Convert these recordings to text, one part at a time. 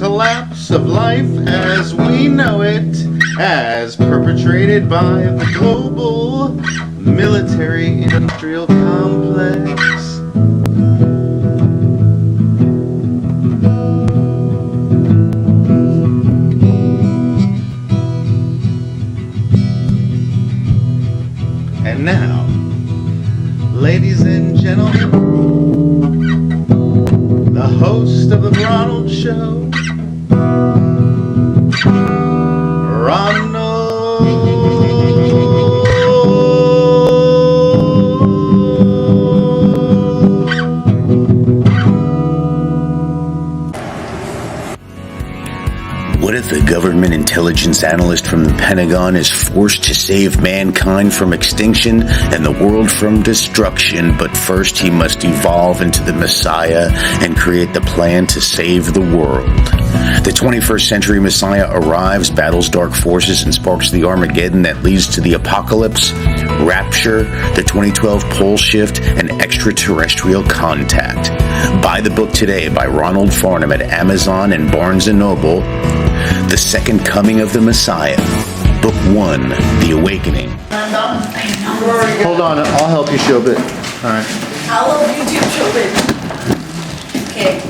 collapse of life as we know it, as perpetrated by the global military-industrial complex. And now, ladies and gentlemen, the host of the Ronald Show, Ronald. What if a government intelligence analyst from the Pentagon is forced to save mankind from extinction and the world from destruction, but first he must evolve into the Messiah and create the plan to save the world? The 21st century Messiah arrives, battles dark forces, and sparks the Armageddon that leads to the apocalypse, rapture, the 2012 pole shift, and extraterrestrial contact. Buy the book today by Ronald Farnham at Amazon and Barnes & Noble. The Second Coming of the Messiah. Book 1, The Awakening. Hold on, I'll help you show it. Alright. I'll help you too, show it. Okay.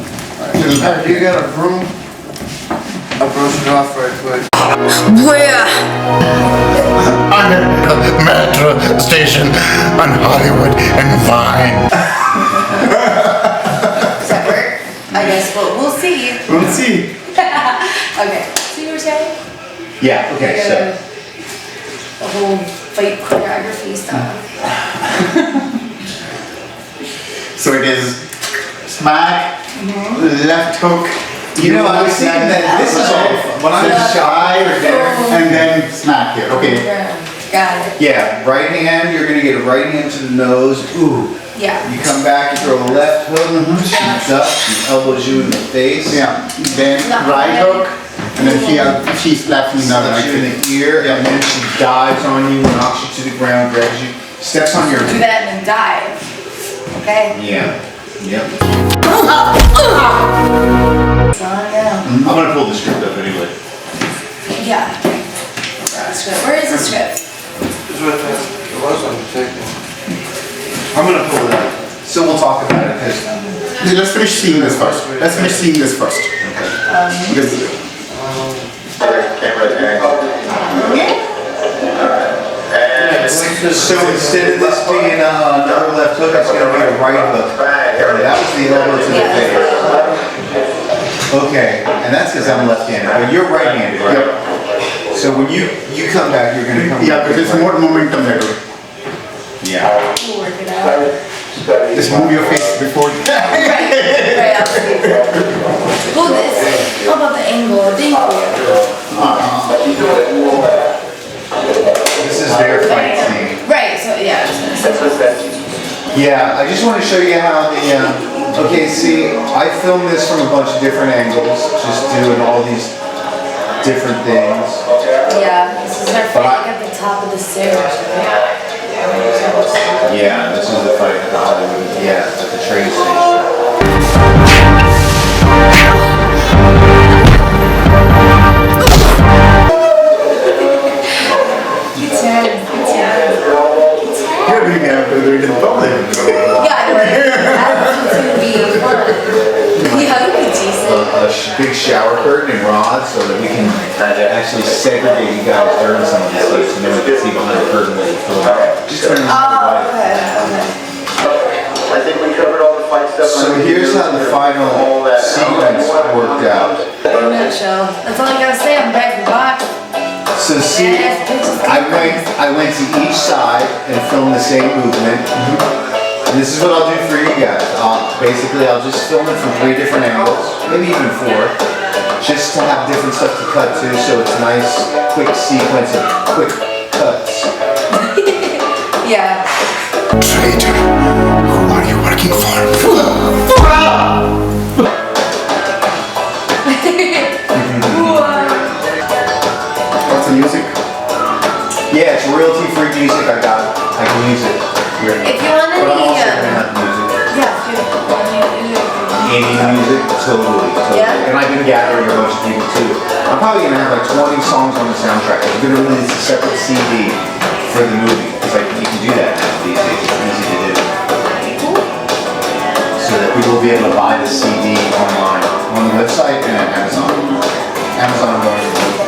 You got a broom? I'll brush it off right quick. Where? On the metro station on Hollywood and Vine. Does that work? I guess we'll see. We'll see. Okay. So you were saying? Yeah, okay, so. The whole fight choreography stuff. So it is smack, left hook. You know, I was thinking that this is all when I was shy or there, and then smack here. Okay. Got it. yeah, right hand, you're gonna get a right hand to the nose. Ooh. Yeah. You come back, you throw a left hook, she ducks, she elbows you in the face. Yeah. Then right hook, and then she slaps me another Slaps you in the ear, and then she dives on you, knocks you to the ground, grabs you, steps on your. Do that and then dive. Okay. Yeah. Yep. I'm gonna pull the script up anyway. Yeah. Where is the script? It was on the table. I'm gonna pull it up. So we'll talk about it. Let's finish seeing this first. Because So instead of this being another left hook, it's going to be a right hook. That was the elbow to the face. Okay, and that's because I'm left-handed. But you're right-handed, right? Yep. So when you come back, you're going to come. Yeah, because it's more momentum that way. Yeah. We'll work it out. Just move your face before. Right up. Well, this. How about the angle? This is their fight scene. Right. So yeah. Yeah, I just want to show you how the. Okay, see, I filmed this from a bunch of different angles, just doing all these different things. Yeah. This is our fight at the top of the stairs. Yeah, this is the fight at the Hollywood. Yeah, at the train station. You're doing it after doing it in public. Yeah, that's gonna be fun. Yeah, it'll be decent. A big shower curtain and rods so that we can actually segregate you guys during some of these scenes, and then we can see behind the curtain what you're filming. Just turn it Oh, okay. I think we covered all the fight stuff. So here's how the final sequence worked out. In a nutshell. That's all I gotta say. I'm back to box. So see, I went to each side and filmed the same movement. And this is what I'll do for you guys. Basically, I'll just film it from 3 different angles, maybe even 4, just to have different stuff to cut to, so it's a nice, quick sequence of quick cuts. Yeah. Traitor, who are you working for? What's the music? Yeah, it's royalty-free music. I can use it. If you want But I'm any, also gonna have music. yeah, if you want any, Any music, totally. Yeah. And I've been gathering a bunch of people too. I'm probably gonna have like 20 songs on the soundtrack. I'm gonna release a separate CD for the movie, because like, you can do that now these days. It's easy to do. So that people will be able to buy the CD online on the website and at Amazon. Amazon and Barnes & Noble.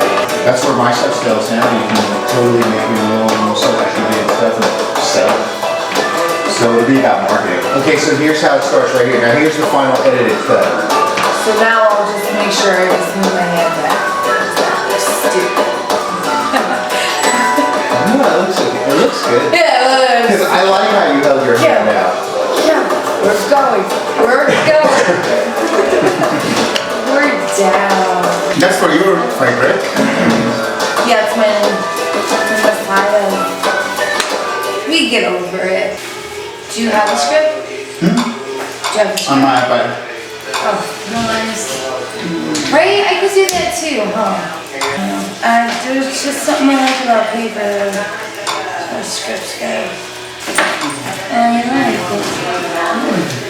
That's where my stuff sells now. You can totally make your own social media stuff and sell it. So it'll be about marketing. Okay, so here's how it starts right here. Now here's the final edited cut. So now I'll just make sure I just move my hand back. Stupid. No, it looks good. Yeah, Because I like how you held your hand out. yeah, we're going. We're going. We're down. That's for your friend, right? Yeah, it's my Messiah. We get over it. Do you have a script? Do you have a script? On my iPad. Oh, nice. Right? I could do that too, huh? There's just something I like about paper. How scripts go. And I like it.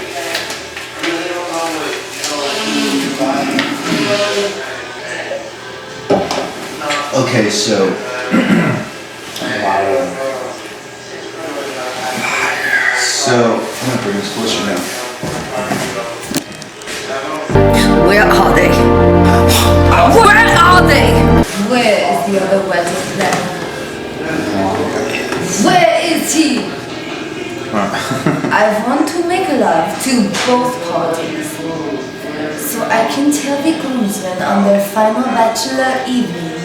Okay, so I'm gonna bring this closer now. Where are they? Where are they? Where is the other wedding planner? Where is he? I want to make love to both parties, so I can tell the groomsmen on their final bachelor evening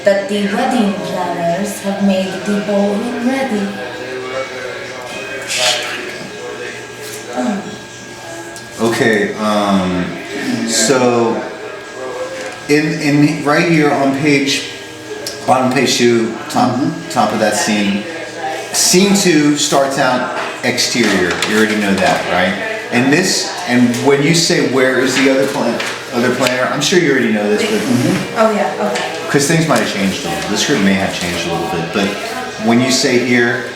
that the wedding planners have made the ballroom ready. Okay, so in right here on bottom page 2, top of that scene, scene 2 starts out exterior. You already know that, right? And when you say where is the other planner, I'm sure you already know this, but Oh yeah, okay. because things might have changed a little. The script may have changed a little bit, but when you say here,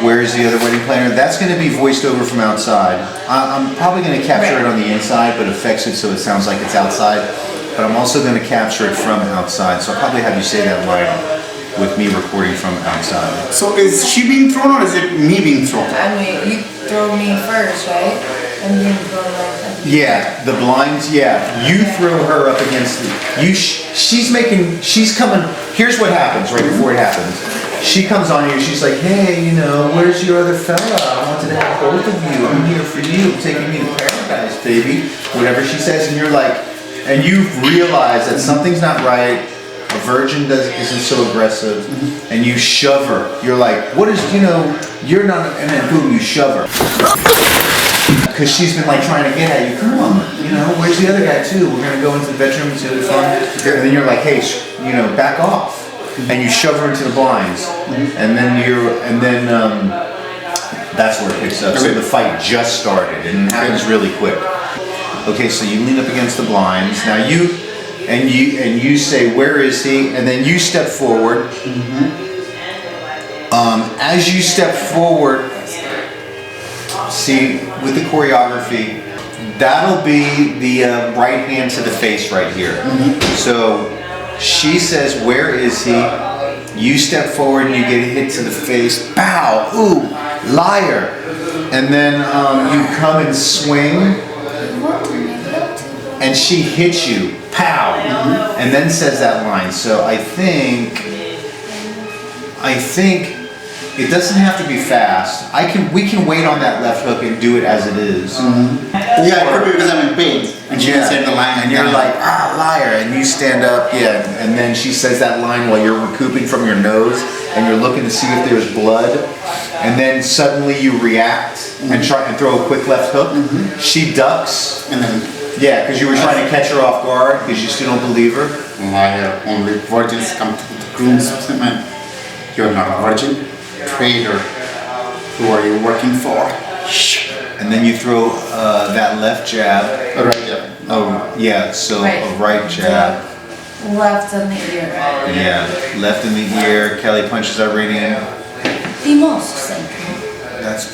where is the other wedding planner? That's going to be voiced over from outside. I'm probably going to capture it on the inside, but affects it so it sounds like it's outside. But I'm also going to capture it from outside, so I'll probably have you say that line with me recording from outside. So is she being thrown or is it me being thrown? I mean, you throw me first, right? And then go like. Yeah, the blinds. Yeah, you throw her up against the. She's coming. Here's what happens right before it happens. She comes on you, she's like, hey, where's your other fella? I wanted to have both of you. I'm here for you. I'm taking you to paradise, baby. Whatever she says, and you're like, and you realize that something's not right. A virgin isn't so aggressive, and you shove her. You're like, what is, you're not, and then boom, you shove her. Because she's been like trying to get at you. Come on, where's the other guy too? We're gonna go into the bedroom and have fun. And then you're like, hey, back off. And you shove her into the blinds, and then that's where it picks up. So the fight just started, and it happens really quick. Okay, so you lean up against the blinds. Now you say, where is he? And then you step forward. As you step forward, see, with the choreography, that'll be the right hand to the face right here. So she says, where is he? You step forward and you get hit to the face. Bow! Ooh! Liar! And then you come and swing. And she hits you. Pow! And then says that line. So I think it doesn't have to be fast. We can wait on that left hook and do it as it is. Yeah, it could be because I'm in pain. And she said the line. And you're like, liar. And you stand up, and then she says that line while you're recouping from your nose and you're looking to see if there's blood. And then suddenly you react and try and throw a quick left hook. She ducks. And then, yeah, because you were trying to catch her off guard because you still don't believe her. liar, only virgins come to the groomsmen. You're not a virgin. Traitor. Who are you working for? And then you throw that left jab. A right jab. Oh, yeah, so Right. a right jab. Left on the ear. Yeah, left in the ear. Kelly punches Iranian. The most simple. That's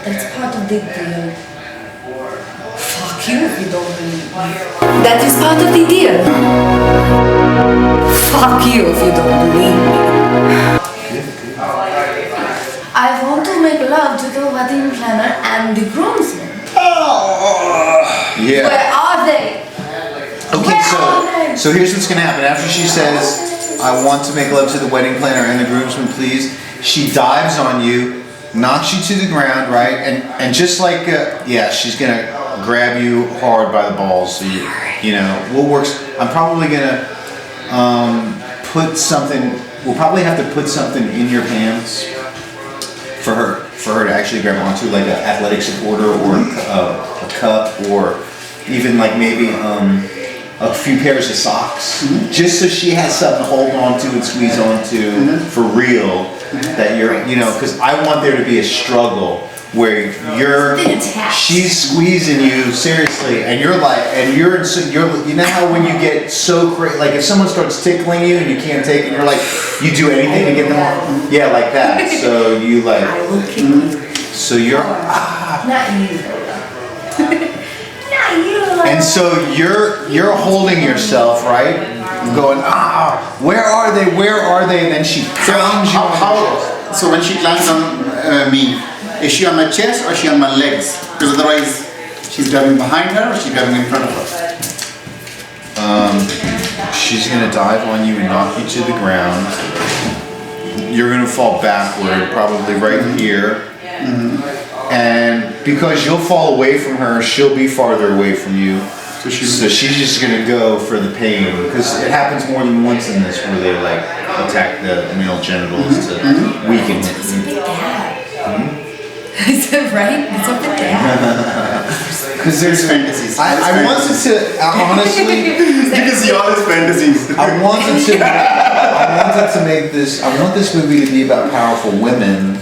That's part of the deal. Fuck fuck you if you don't believe me. That is part of the deal. Fuck you if you don't believe me. I want to make love to the wedding planner and the groomsmen. Yeah. Where are they? Okay, Where so here's what's gonna happen. After she says, I want to make love to the wedding planner and the groomsmen, please, she dives on you, knocks you to the ground, right? And just like, yeah, she's gonna grab you hard by the balls. So you know, what works, I'm probably gonna put something, we'll probably have to put something in your pants for her to actually grab onto, like an athletic supporter or a cup, or even like maybe a few pairs of socks, just so she has something to hold on to and squeeze onto for real. That you're, you know, because I want there to be a struggle where she's squeezing you seriously, and you're like, and you're you know how when you get so crazy, like if someone starts tickling you and you can't take it, you're like, you do anything to get them off. Yeah, like that. So you like, I will kill you. so you're Not you. Not you. and so you're holding yourself, right? Going, where are they? Where are they? And then she pounds you on the chest. So when she lands on me, is she on my chest or is she on my legs? Because otherwise, she's grabbing behind her or she's grabbing in front of her. She's gonna dive on you and knock you to the ground. You're gonna fall backward, probably right here. And because you'll fall away from her, she'll be farther away from you. So she's just gonna go for the pain, because it happens more than once in this where they like attack the male genitals to weaken it. It's a bit bad. Is it right? It's a bit bad. Because there's fantasies. I wanted to honestly. You can see all his fantasies. I wanted to make this. I want this movie to be about powerful women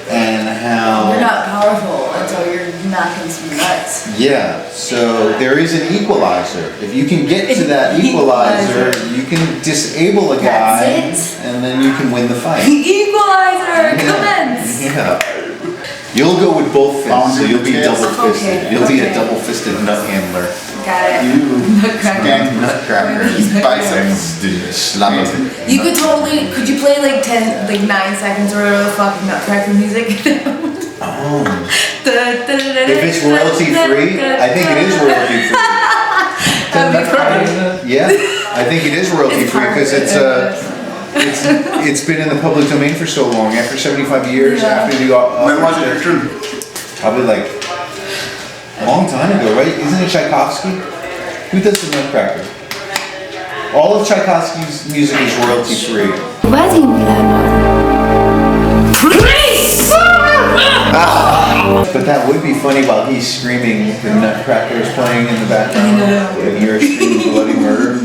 and how. You're not powerful until you're knocking some nuts. Yeah, so there is an equalizer. If you can get to that equalizer, you can disable a guy, That's it? and then you can win the fight. Equalizer, commence. Yeah. You'll go with both fists, so you'll be double fisted. Okay, You'll be a okay. double fisted nut handler. Got it. Nutcracker. Nutcracker. Biceps. Slap him. You could totally, could you play like 9 seconds or whatever the fucking Nutcracker music? Oh. If it's royalty free, I think it is royalty free. Yeah, I think it is royalty free because it's been in the public domain for so long. After 75 years, after the When was it returned? probably like a long time ago, right? Isn't it Tchaikovsky? Who does the Nutcracker? All of Tchaikovsky's music is royalty free. Wedding planner. Please! But that would be funny while he's screaming, the Nutcracker is playing in the background, and you're screaming bloody murder.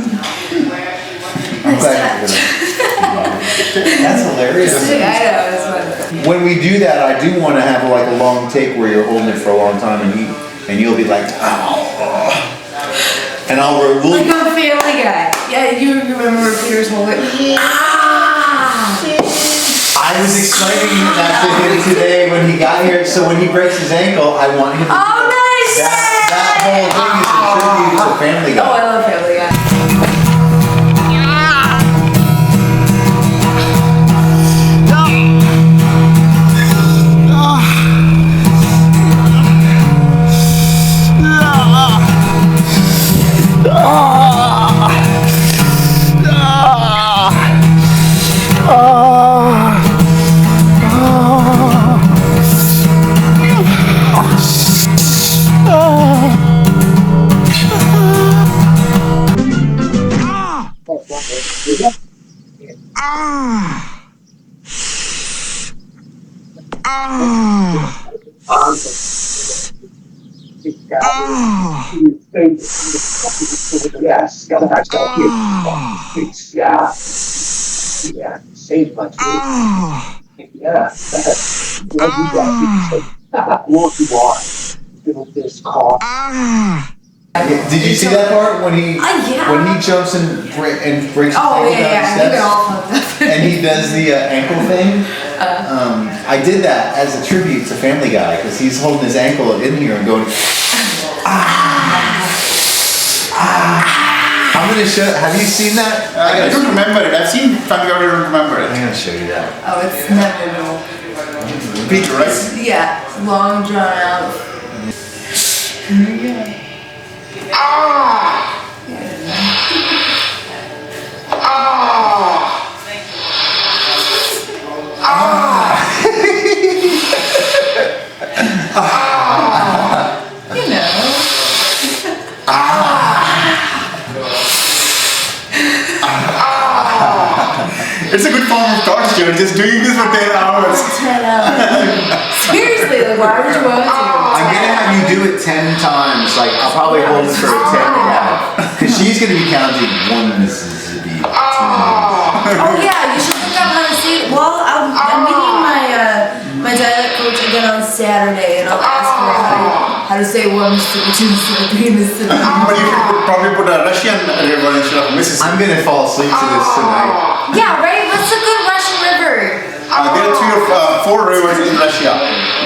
I'm glad you're gonna. That's hilarious. I know, it's funny. When we do that, I do want to have like a long take where you're holding it for a long time, and you'll be like, oh, and we'll. Like a Family Guy. Yeah, you remember Peter's whole I was explaining that to him today when he got here. So when he breaks his ankle, I want him to. Oh, nice! That whole thing is a tribute to Family Guy. Oh, I love Family Guy. Yes, that's all you. Yeah. Yeah. Save much. Yeah. What you got? What you want? Little this car. Did you see that part when he yeah. when he jumps and breaks his Oh, ankle yeah, down yeah. the You get steps? all fucked up. And he does the ankle thing. I did that as a tribute to Family Guy because he's holding his ankle in here and going, ah. gonna show. Have you seen that? I don't remember it. I've seen Family Guy, I don't remember I'm it. gonna show you that. Oh, it's memorable. Peter, right? Yeah, long drawn out. You know. It's a good form of torture, just doing this for 10 hours. 10 hours. Seriously, like, why would you want to? I'm gonna have you do it 10 times. Like, I'll probably hold it for 10 and a half. Because she's gonna be counting 1 Mississippi, 2. Oh yeah, you should look up how to say it. Well, I'm meeting my dialect coach again on Saturday, and I'll ask her how to say 1 Mississippi, 2 Mississippi, 3 Mississippi. But you should probably put a Russian river instead of Mississippi. I'm gonna fall asleep to this tonight. Yeah, right? What's a good Russian river? There are 3 or 4 rivers in Russia.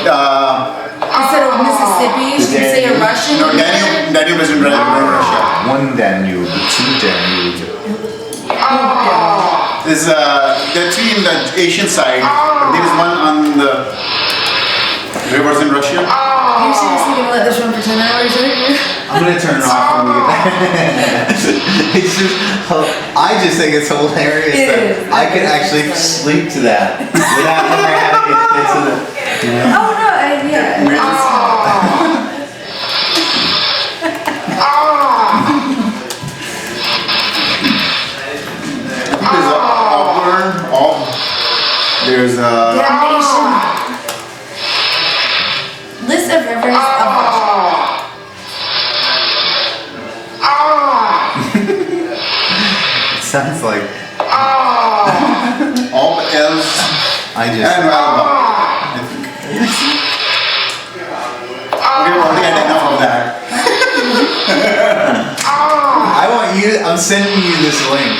Instead of Mississippi, should we say a Russian No, river? Danube is in Russia. 1 Danube, 2 Danube. There are 3 in the Asian side, but there is 1 on the rivers in Russia. You're seriously gonna let this run for 10 hours, aren't you? I'm gonna turn it off when we get back. It's just, I just think it's hilarious It that is. I could actually sleep to that without ever having to get to the. Oh no, yeah. There's there's Damnation. List of rivers of Russia. It sounds like all else I and just. Alba. I think. We've already had enough of that. I want you. I'm sending you this link.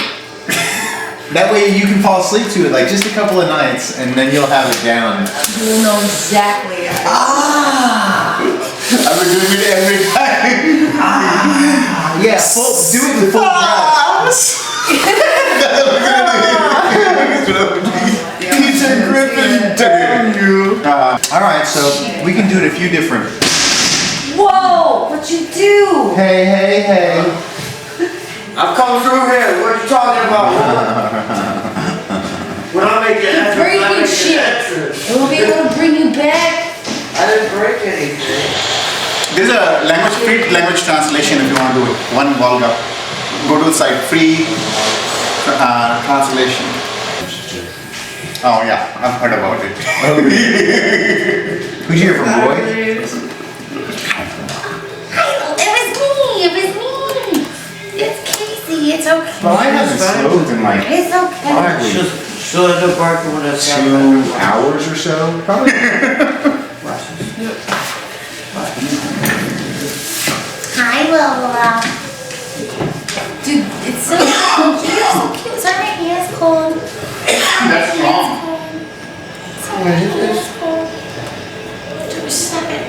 That way you can fall asleep to it, like just a couple of nights, and then you'll have it down. You'll know exactly. I've been doing it every time. Yeah, do it with full breath. Peter Griffin, damn you. All right, so we can do it a few different. Whoa! What'd you do? Hey, hey, hey. I'm coming through here. What you talking about? When I make it extra, Breaking I make shit. it extra. It will be able to bring you back. I didn't break anything. There's a free language translation if you want to do it. One Volga. Go to the site, free translation. Oh yeah, I've heard about it. Who'd you hear from, Boy? It was me. It's Casey. It's okay. Well, I haven't smoked in like It's okay. probably She'll end up barking when it's 2 hours or so. Probably. Hi, Lola. Dude, it's so cute. You're so cute. Sorry, my hand's cold. That's wrong. It's cold. Dude, stop it.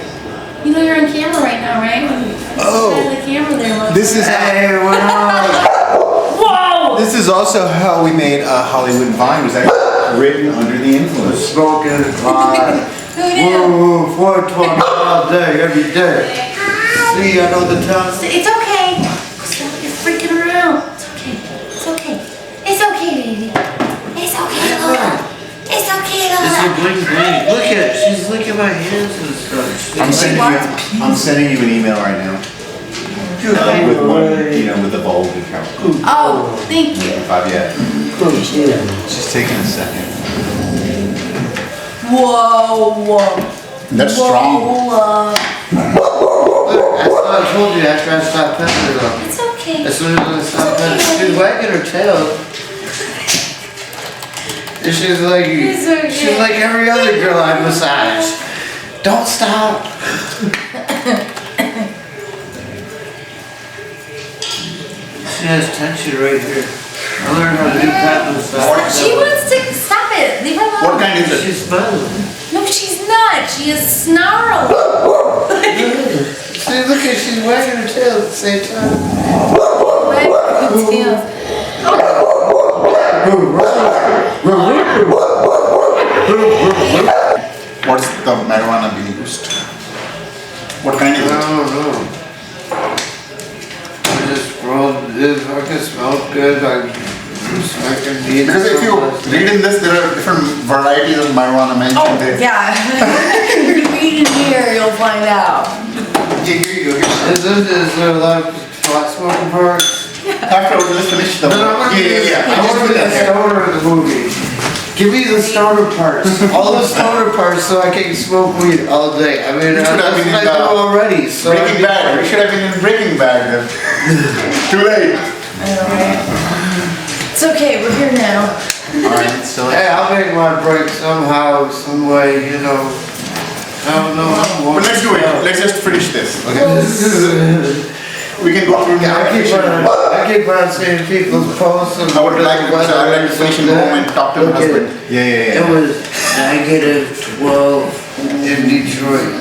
You know you're on camera right now, right? Oh. The camera there. Lola. This is Whoa! this is also how we made Hollywood and Vine. Was actually written under the influence. smoking hot. Who knew? Whoa, 420 all day, every day. See, I know the time. It's okay. Stop, you're freaking around. It's okay. It's okay. It's okay, baby. It's okay, Lola. It's okay, It's a Lola. bling bling. Look at it. She's licking my hands and stuff. I'm sending you an email right now. With one, with the bulb account. Oh, thank you. Just taking a second. Whoa. That's strong. That's what I told you after I stopped petting her though. It's okay. As soon as I stopped petting her, she's wagging her tail. And she's like, okay. she's like every other girl I massage. Don't stop. She has tension right here. I learned how to do pat massage. She wants to stop it. Leave her alone. What kind is it? She's smiling. No, she's not. She is snarl. See, look at she's wagging her tail at the same time. details. What's the marijuana being used? What kind I is it? don't know. I just rolled this, I can smell good, I can eat. Because if you read in this, there are different varieties of marijuana mentioned there. Yeah. If you read in here, you'll find out. Here you go. Is there a lot of pot smoking parts? Afterwards, let's finish the. No, I want to be the Yeah. stoner of the movie. Give me the stoner parts, all the stoner parts, so I can smoke weed all day. I mean, You should have that's been what in I do already. So Breaking Bad. We should have been in Breaking Bad then. Too late. Alright. It's okay, we're here now. Alright, so Hey, I'll make my break somehow, some way, you know. I don't know. But let's do it. Let's just finish this. Okay. We can go through. I keep on seeing people's posts and I would like to finish in home and talk to my husband. yeah. It was -12 in Detroit.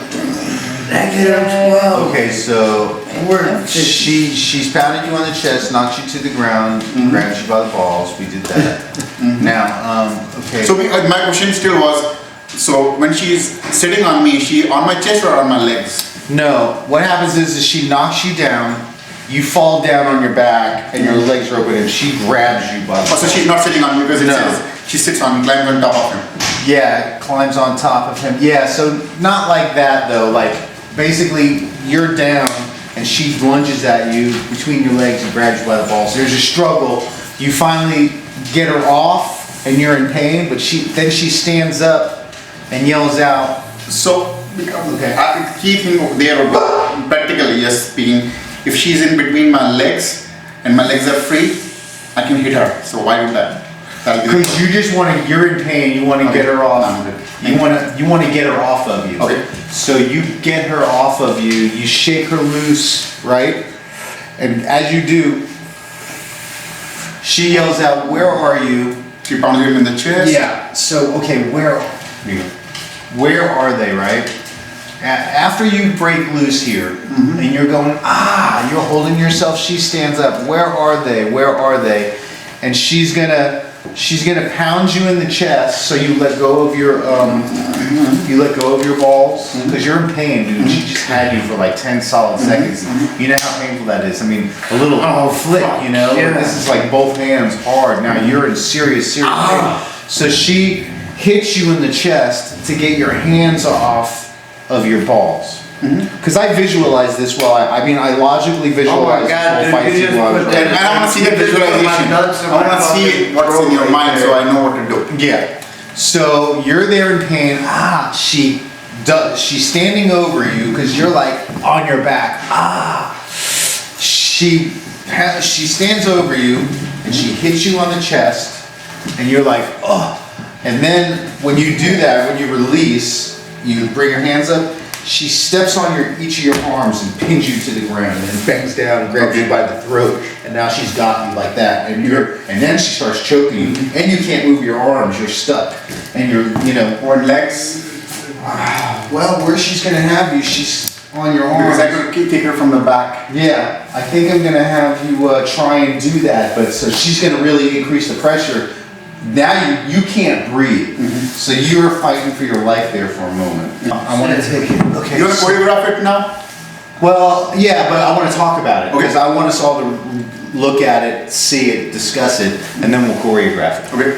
-12. Okay, so she's pounded you on the chest, knocked you to the ground, grabbed you by the balls. We did that. Now, okay. So my question still was, so when she's sitting on me, she on my chest or on my legs? No, what happens is she knocks you down, you fall down on your back, and your legs are open, and she grabs you by the Oh, so she's not sitting on me because it No. says she sits on me, climbs on top of him. Yeah, climbs on top of him. Yeah, so not like that though. Like basically you're down and she lunges at you between your legs and grabs you by the balls. There's a struggle. You finally get her off and you're in pain, but then she stands up and yells out. So, Okay. key thing over there, practically just speaking, if she's in between my legs and my legs are free, I can hit her. So why do that? That'll be the Because you just want to, you're in pain, you want to get her off. I'm good. You want to get her off of you. Okay. So you get her off of you, you shake her loose, right? And as you do, she yells out, "Where are you?" She pounds him in the chest. Yeah. So okay, where are they, right? After you break loose here, and you're going, you're holding yourself. She stands up. Where are they? Where are they? And she's gonna pound you in the chest. So you let go of your balls because you're in pain, dude. She just had you for like 10 solid seconds. You know how painful that is. I mean, a little flick, you know. Yeah. This is like both hands hard. Now you're in serious pain. So she hits you in the chest to get your hands off of your balls. Because I visualize this while I logically visualize this whole fight dude, you scene while I was just put watching. And I want to see the visualization. I want to see what's in your mind so I know what to do. Yeah. So you're there in pain. She's standing over you because you're like on your back. She stands over you and she hits you on the chest and you're like, oh. And then when you do that, when you release, you bring your hands up, she steps on each of your arms and pins you to the ground and then bends down and grabs you by the throat and now she's got you like that and then she starts choking you and you can't move your arms, you're stuck and Or legs. well, where she's gonna have you, she's on your arms. Because I could take her from the back. Yeah, I think I'm gonna have you try and do that, but so she's gonna really increase the pressure. Now you can't breathe, so you're fighting for your life there for a moment. I want to take it. Okay. You want to choreograph it now? Well, yeah, but I want to talk about it because I want us all to look at it, see it, discuss it, and then we'll choreograph it. Okay.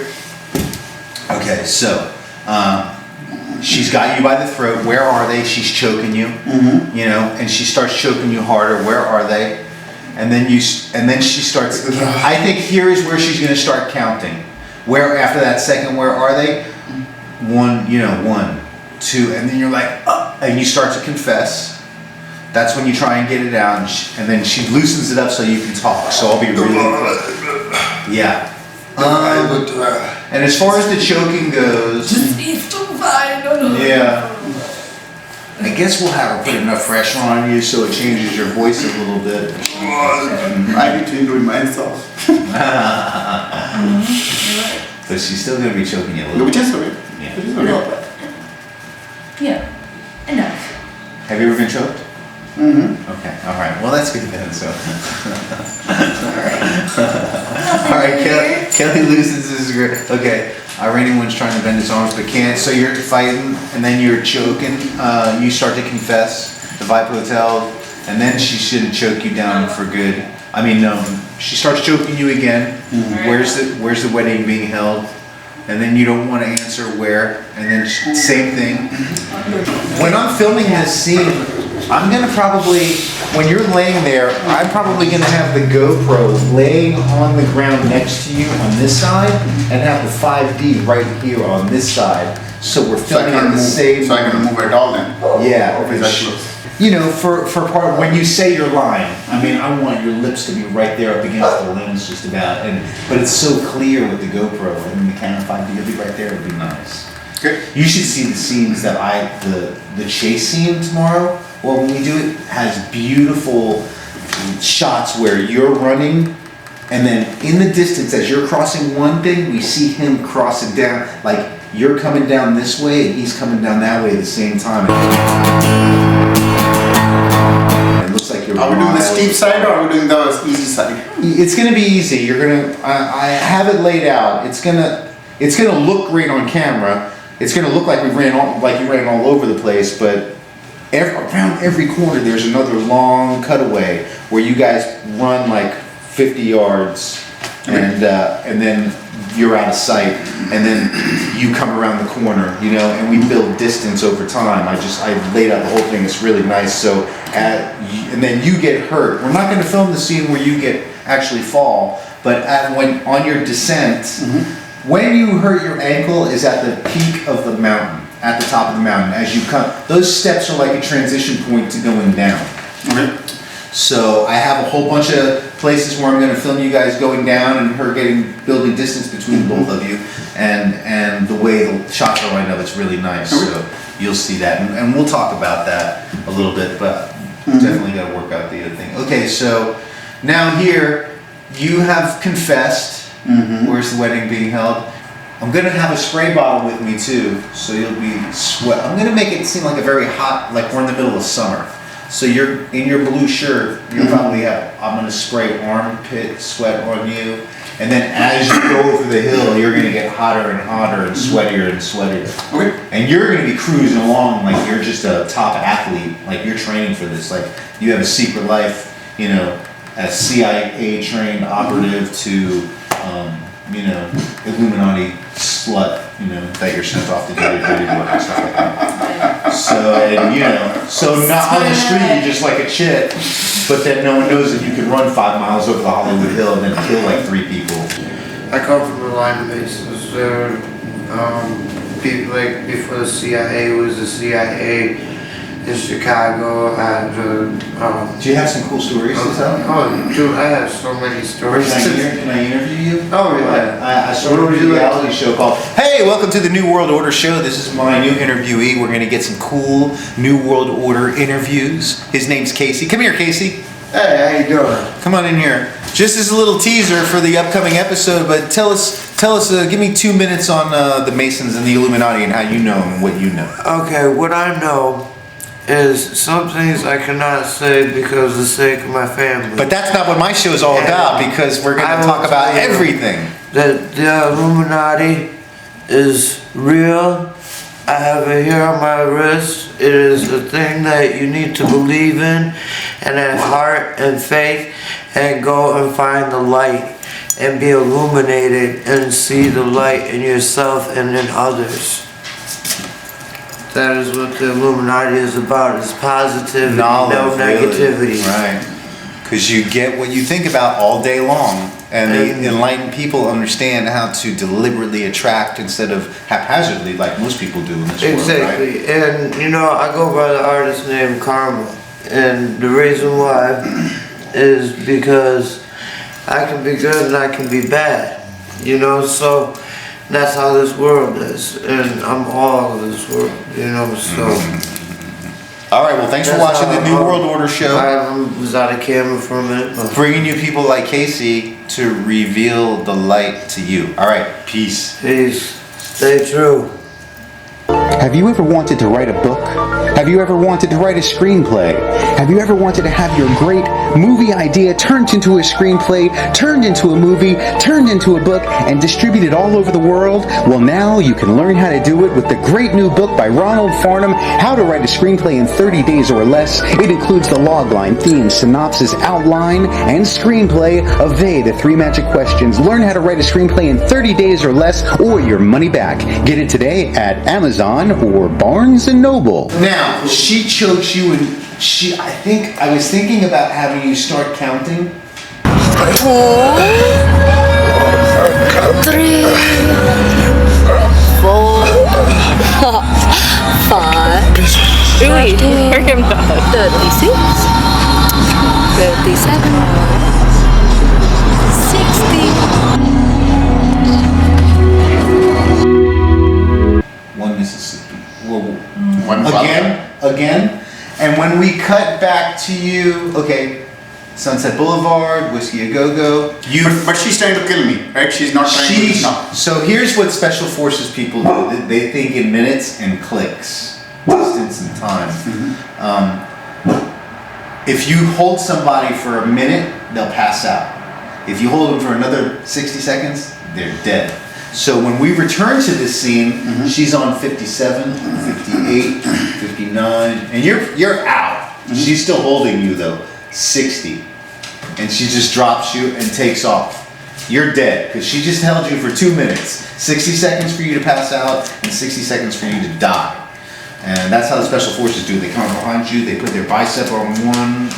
Okay, so she's got you by the throat. Where are they? She's choking you, and she starts choking you harder. Where are they? And then she starts. I think here is where she's going to start counting. Where after that second, where are they? 1, 1, 2, and then you're like, and you start to confess. That's when you try and get it out, and then she loosens it up so you can talk. So I'll be really quick. Yeah. And as far as the choking goes, yeah. I guess we'll have her put enough pressure on you so it changes your voice a little bit. I need to do it myself. But she's still going to be choking you a little Which bit. is okay. Yeah. Which is okay. Yeah, enough. Have you ever been choked? Okay, alright. Well, that's good then, so. Alright, Kelly loosens his grip. Okay, Iranian one's trying to bend his arms but can't. So you're fighting and then you're choking. You start to confess the Vibe Hotel, and then she shouldn't choke you down for good. I mean, she starts choking you again. Where's the wedding being held? And then you don't want to answer where. And then same thing. When I'm filming this scene, I'm gonna probably, when you're laying there, I'm probably gonna have the GoPro laying on the ground next to you on this side, and have the 5D right here on this side. So we're filming at the same. So I can move at all then. Yeah. Okay, that's close. You know, for part, when you say your line, I mean, I want your lips to be right there up against the lens just about, but it's so clear with the GoPro, and the Canon 5D will be right there, it'll be nice. Okay. You should see the scenes that the chase scene tomorrow. Well, when we do it, has beautiful shots where you're running, and then in the distance, as you're crossing one thing, we see him crossing down, like you're coming down this way, and he's coming down that way at the same time. It looks like you're. Are we doing the steep side or are we doing the easy side? It's gonna be easy. You're gonna. I have it laid out. It's gonna look great on camera. It's gonna look like you ran all over the place, but around every corner there's another long cutaway where you guys run like 50 yards, and then you're out of sight, and then you come around the corner, you know, and we build distance over time. I laid out the whole thing. It's really nice. So, and then you get hurt. We're not going to film the scene where you actually fall, but when on your descent, when you hurt your ankle is at the peak of the mountain, at the top of the mountain. As you come, those steps are like a transition point to going down. So I have a whole bunch of places where I'm going to film you guys going down and her building distance between both of you, and the way the shots are lined up, it's really nice. So you'll see that, and we'll talk about that a little bit, but definitely got to work out the other thing. Okay, so now here you have confessed. Where's the wedding being held? I'm going to have a spray bottle with me too, so you'll be sweat. I'm going to make it seem like a very hot, like we're in the middle of summer. So you're in your blue shirt, you probably have, I'm going to spray armpit sweat on you, and then as you go over the hill, you're going to get hotter and hotter and sweatier and sweatier. Okay. And you're going to be cruising along like you're just a top athlete, like you're training for this, like you have a secret life, you know, a CIA trained operative to, you know, Illuminati slut, you know, that you're sent off to do your dirty work and stuff like that. So, and, you know, so not on the street you're just like a chick, but then no one knows that you can run 5 miles over the Hollywood Hill and then kill like 3 people. I come from the line of bases where people like before the CIA was the CIA in Chicago. Do you have some cool stories to tell? Oh, dude, I have so many stories. Can I interview you? Oh, yeah. I started a reality show called Hey, welcome to the New World Order show. This is my new interviewee. We're going to get some cool New World Order interviews. His name's Casey. Come here, Casey. Hey, how you doing? Come on in here. Just as a little teaser for the upcoming episode, but tell us, give me 2 minutes on the Masons and the Illuminati and how you know them and what you know. Okay, what I know is some things I cannot say because of the sake of my family. But that's not what my show is all about, because we're going to talk about everything. That the Illuminati is real. I have it here on my wrist. It is a thing that you need to believe in and have heart and faith and go and find the light and be illuminated and see the light in yourself and in others. That is what the Illuminati is about. It's positive, Knowledge, no negativity. Really. Right. Because you get what you think about all day long. And the enlightened people understand how to deliberately attract instead of haphazardly like most people do in this world, right? Exactly. And, you know, I go by the artist named Karma. And the reason why is because I can be good and I can be bad. You know, so that's how this world is, and I'm all of this world, you know, so. All right, well, thanks for watching the New World Order show. I was out of camera for a minute. Bringing you people like Casey to reveal the light to you. All right, peace. Peace. Stay true. Have you ever wanted to write a book? Have you ever wanted to write a screenplay? Have you ever wanted to have your great movie idea turned into a screenplay, turned into a movie, turned into a book, and distributed all over the world? Well, now you can learn how to do it with the great new book by Ronald, How to Write a Screenplay in 30 Days or Less. It includes the logline, theme, synopsis, outline, and screenplay of the 3 magic questions. Learn how to write a screenplay in 30 days or less, or your money back. Get it today at Amazon or Barnes & Noble. Now, she chokes you and I was thinking about having you start counting. 4, 3, 4, 5, 36, 37, 60. One Mississippi. Whoa. One Again. And when we cut back to you, okay, Sunset Boulevard, Whiskey A Go-Go. But she's trying to kill me, right? She's not trying to. No. So here's what Special Forces people do. They think in minutes and clicks, distance and time. If you hold somebody for a minute, they'll pass out. If you hold them for another 60 seconds, they're dead. So when we return to this scene, she's on 57, 58, 59, and you're out. She's still holding you though, 60. And she just drops you and takes off. You're dead, because she just held you for 2 minutes. 60 seconds for you to pass out, and 60 seconds for you to die. And that's how the Special Forces do. They come behind you, they put their bicep on one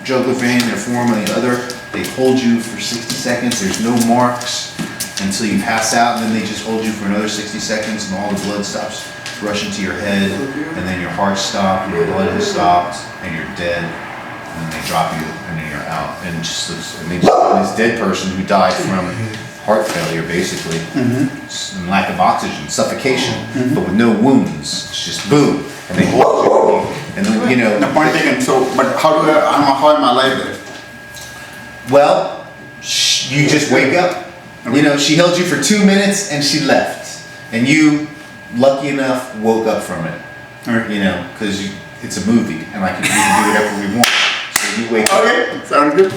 jugular vein, their forearm on the other. They hold you for 60 seconds, there's no marks until you pass out, and then they just hold you for another 60 seconds, and all the blood stops rushing to your head, and then your heart stopped, and your blood has stopped, and you're dead. And then they drop you, and then you're out. And just this dead person who died from heart failure, basically, and lack of oxygen, suffocation, but with no wounds. It's just boom, and they hold you, and then The point taken. So, but how am I alive then? Well, you just wake up. She held you for 2 minutes and she left, and you, lucky enough, woke up from it. Because it's a movie, and we can do whatever we want. So you wake up. Okay, sounds good.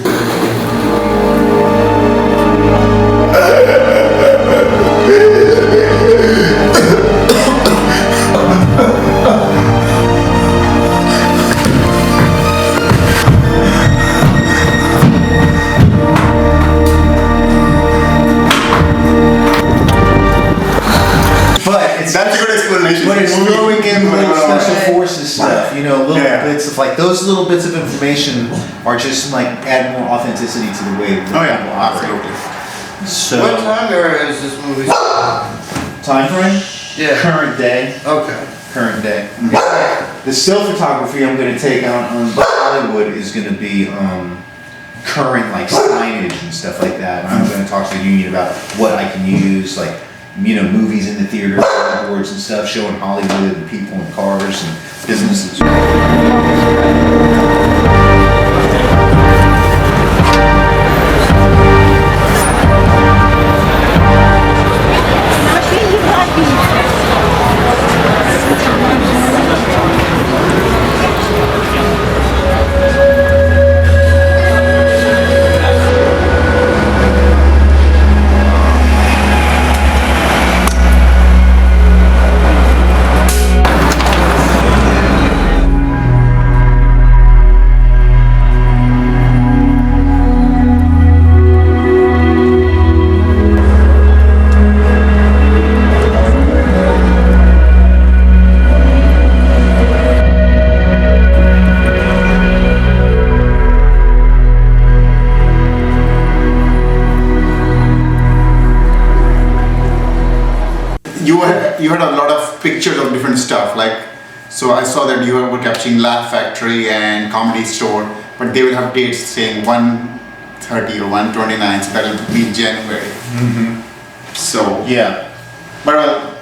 That's a good explanation. But it's throwing in little Special Forces stuff, little bits of those little bits of information are just add more authenticity to the way that people operate. Absolutely. So, What time era is this movie? time frame? Yeah. Current day. Okay. Current day. The still photography I'm going to take on Hollywood is going to be current signage and stuff like that. And I'm going to talk to the union about what I can use, movies in the theater, boards and stuff, showing Hollywood and people and cars and businesses. You had a lot of pictures of different stuff, so I saw that you were capturing Laugh Factory and Comedy Store, but they will have dates saying 1/30 or 1/29, so that will be January. So Yeah. but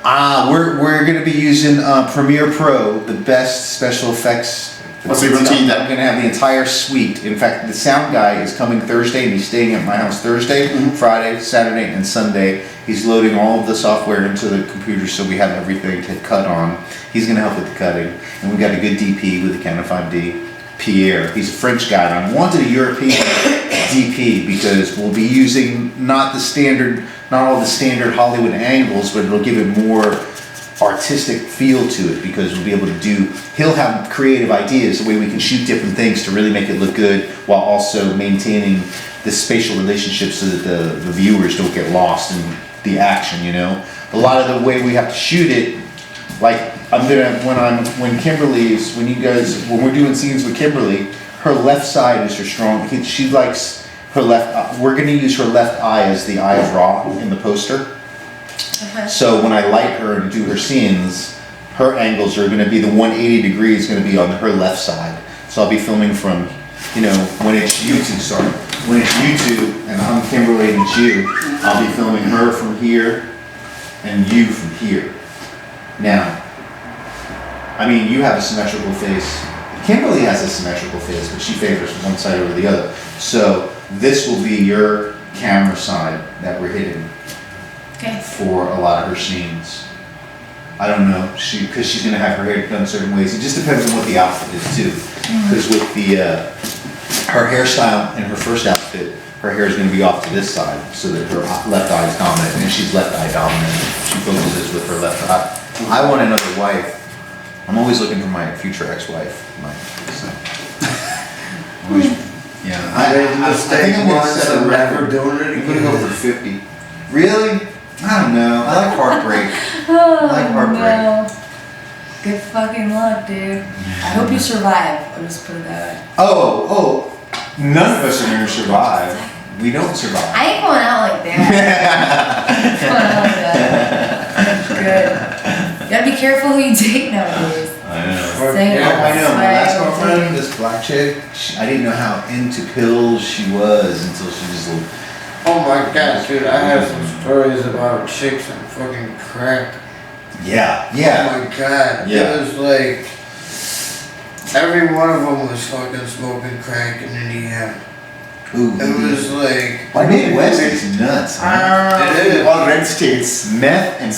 We're going to be using Premiere Pro, the best special effects So you're gonna change that? I'm gonna have the entire suite. In fact, the sound guy is coming Thursday, and he's staying at my house Thursday, Friday, Saturday, and Sunday. He's loading all of the software into the computer, so we have everything to cut on. He's gonna help with the cutting, and we got a good DP with the Canon 5D. Pierre, he's a French guy, and I wanted a European DP because we'll be using not all the standard Hollywood angles, but it'll give it more artistic feel to it because we'll be able to he'll have creative ideas, the way we can shoot different things to really make it look good while also maintaining the spatial relationships so that the viewers don't get lost in the action, you know? A lot of the way we have to shoot it, like when we're doing scenes with Kimberly, her left side is her strong, she likes her left, we're gonna use her left eye as the eye of Ra in the poster. So when I light her and do her scenes, her angles are gonna be the 180 degrees gonna be on her left side. So I'll be filming from, when it's you two, when it's you two and I'm Kimberly and it's you, I'll be filming her from here and you from here. Now, I mean, you have a symmetrical face. Kimberly has a symmetrical face, but she favors one side over the other. So this will be your camera side that we're hitting for a lot of her scenes. I don't know, because she's gonna have her hair done certain ways. It just depends on what the outfit is too. Because with her hairstyle in her first outfit, her hair is gonna be off to this side so that her left eye is dominant, and she's left eye dominant. She focuses with her left eye. I want another wife. I'm always looking for my future ex-wife. I think I'm gonna set a record. I'm gonna go for 50. Really? I don't know. I like heartbreak. I like heartbreak. No. Good fucking luck, dude. I hope you survive. I'll just put it that way. Oh, none of us are gonna survive. We don't survive. I ain't going out like that. Going out like that. Good. You gotta be careful who you date nowadays. I know. Same. I know. My last girlfriend, this black chick, I didn't know how into pills she was until she just looked. Oh my god, dude, I have some stories about chicks and fucking crack. Yeah. Oh my god. Yeah. It was like, every one of them was fucking smoking crack in Indiana. Ooh. It was like... My Midwest is nuts, man. It is. All red states. Meth and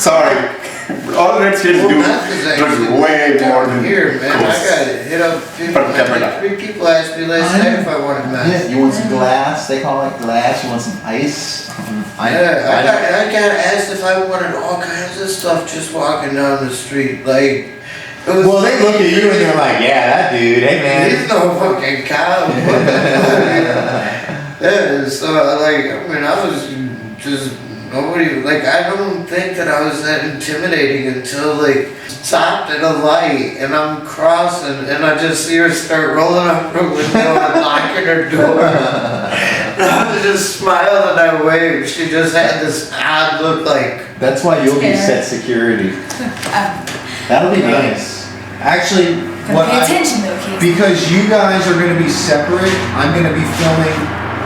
all red states do meth is actually way more down than here, man. I coast. got hit up. Like 3 people asked me last night if I wanted meth. Yeah, you want some glass? They call it glass. You want some ice? I got asked if I wanted all kinds of stuff just walking down the street. Like, it was well, they look at you and they're like, yeah, that dude, hey man. He's no fucking cow. Yeah, so like, I mean, I was just nobody, like, I don't think that I was that intimidating until like stopped at a light and I'm crossing and I just see her start rolling up her window and locking her door. And I just smiled and I waved. She just had this odd look like. That's why you'll be set security. That'll be nice. Actually, Pay attention though, kids. because you guys are going to be separate, I'm going to be filming.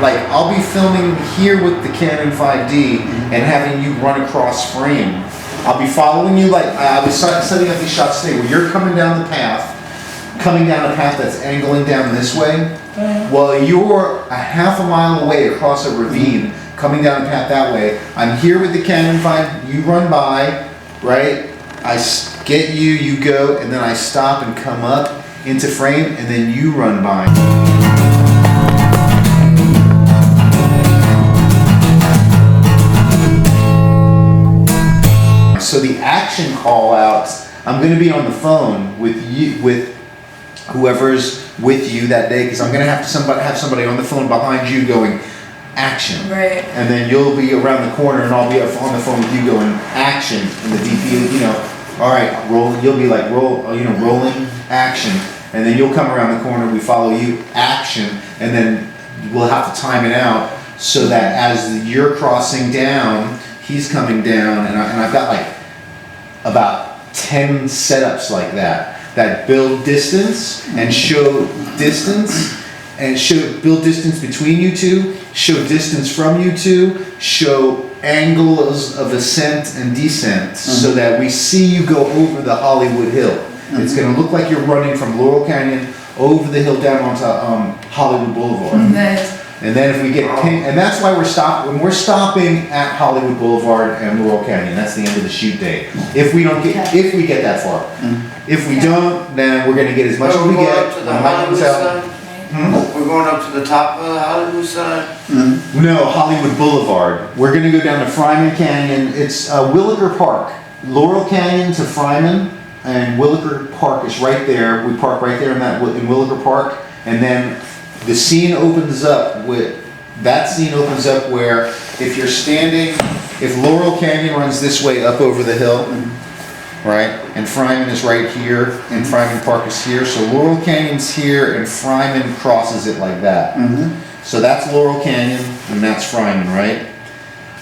Like, I'll be filming here with the Canon 5D and having you run across frame. I'll be following you, like, I'll be setting up these shots today where you're coming down the path that's angling down this way. Well, you're a half a mile away across a ravine, coming down the path that way. I'm here with the Canon 5, you run by, right? I get you, you go, and then I stop and come up into frame, and then you run by. So the action call outs, I'm going to be on the phone with you, with whoever's with you that day, because I'm going to have somebody on the phone behind you going action. Right. And then you'll be around the corner and I'll be on the phone with you going action. And the DP, all right, roll. You'll be like rolling action. And then you'll come around the corner. We follow you action, and then we'll have to time it out so that as you're crossing down, he's coming down, and I've got like about 10 setups like that build distance and show distance and build distance between you two, show distance from you two, show angles of ascent and descent so that we see you go over the Hollywood Hill. It's going to look like you're running from Laurel Canyon over the hill down onto Hollywood Boulevard. Nice. And then if we get ping, and that's why when we're stopping at Hollywood Boulevard and Laurel Canyon, that's the end of the shoot day. If we don't get, if we get that far. If we don't, then we're gonna get as much as we We're going get. up to the on Highland Hollywood South. side? We're going up to the top of the Hollywood side? No, Hollywood Boulevard. We're gonna go down to Fryman Canyon. It's Williker Park. Laurel Canyon to Fryman, and Williker Park is right there. We park right there in Williker Park, and then the scene opens up where if you're standing, if Laurel Canyon runs this way up over the hill, right, and Fryman is right here, and Fryman Park is here, so Laurel Canyon's here, and Fryman crosses it like that. So that's Laurel Canyon, and that's Fryman, right?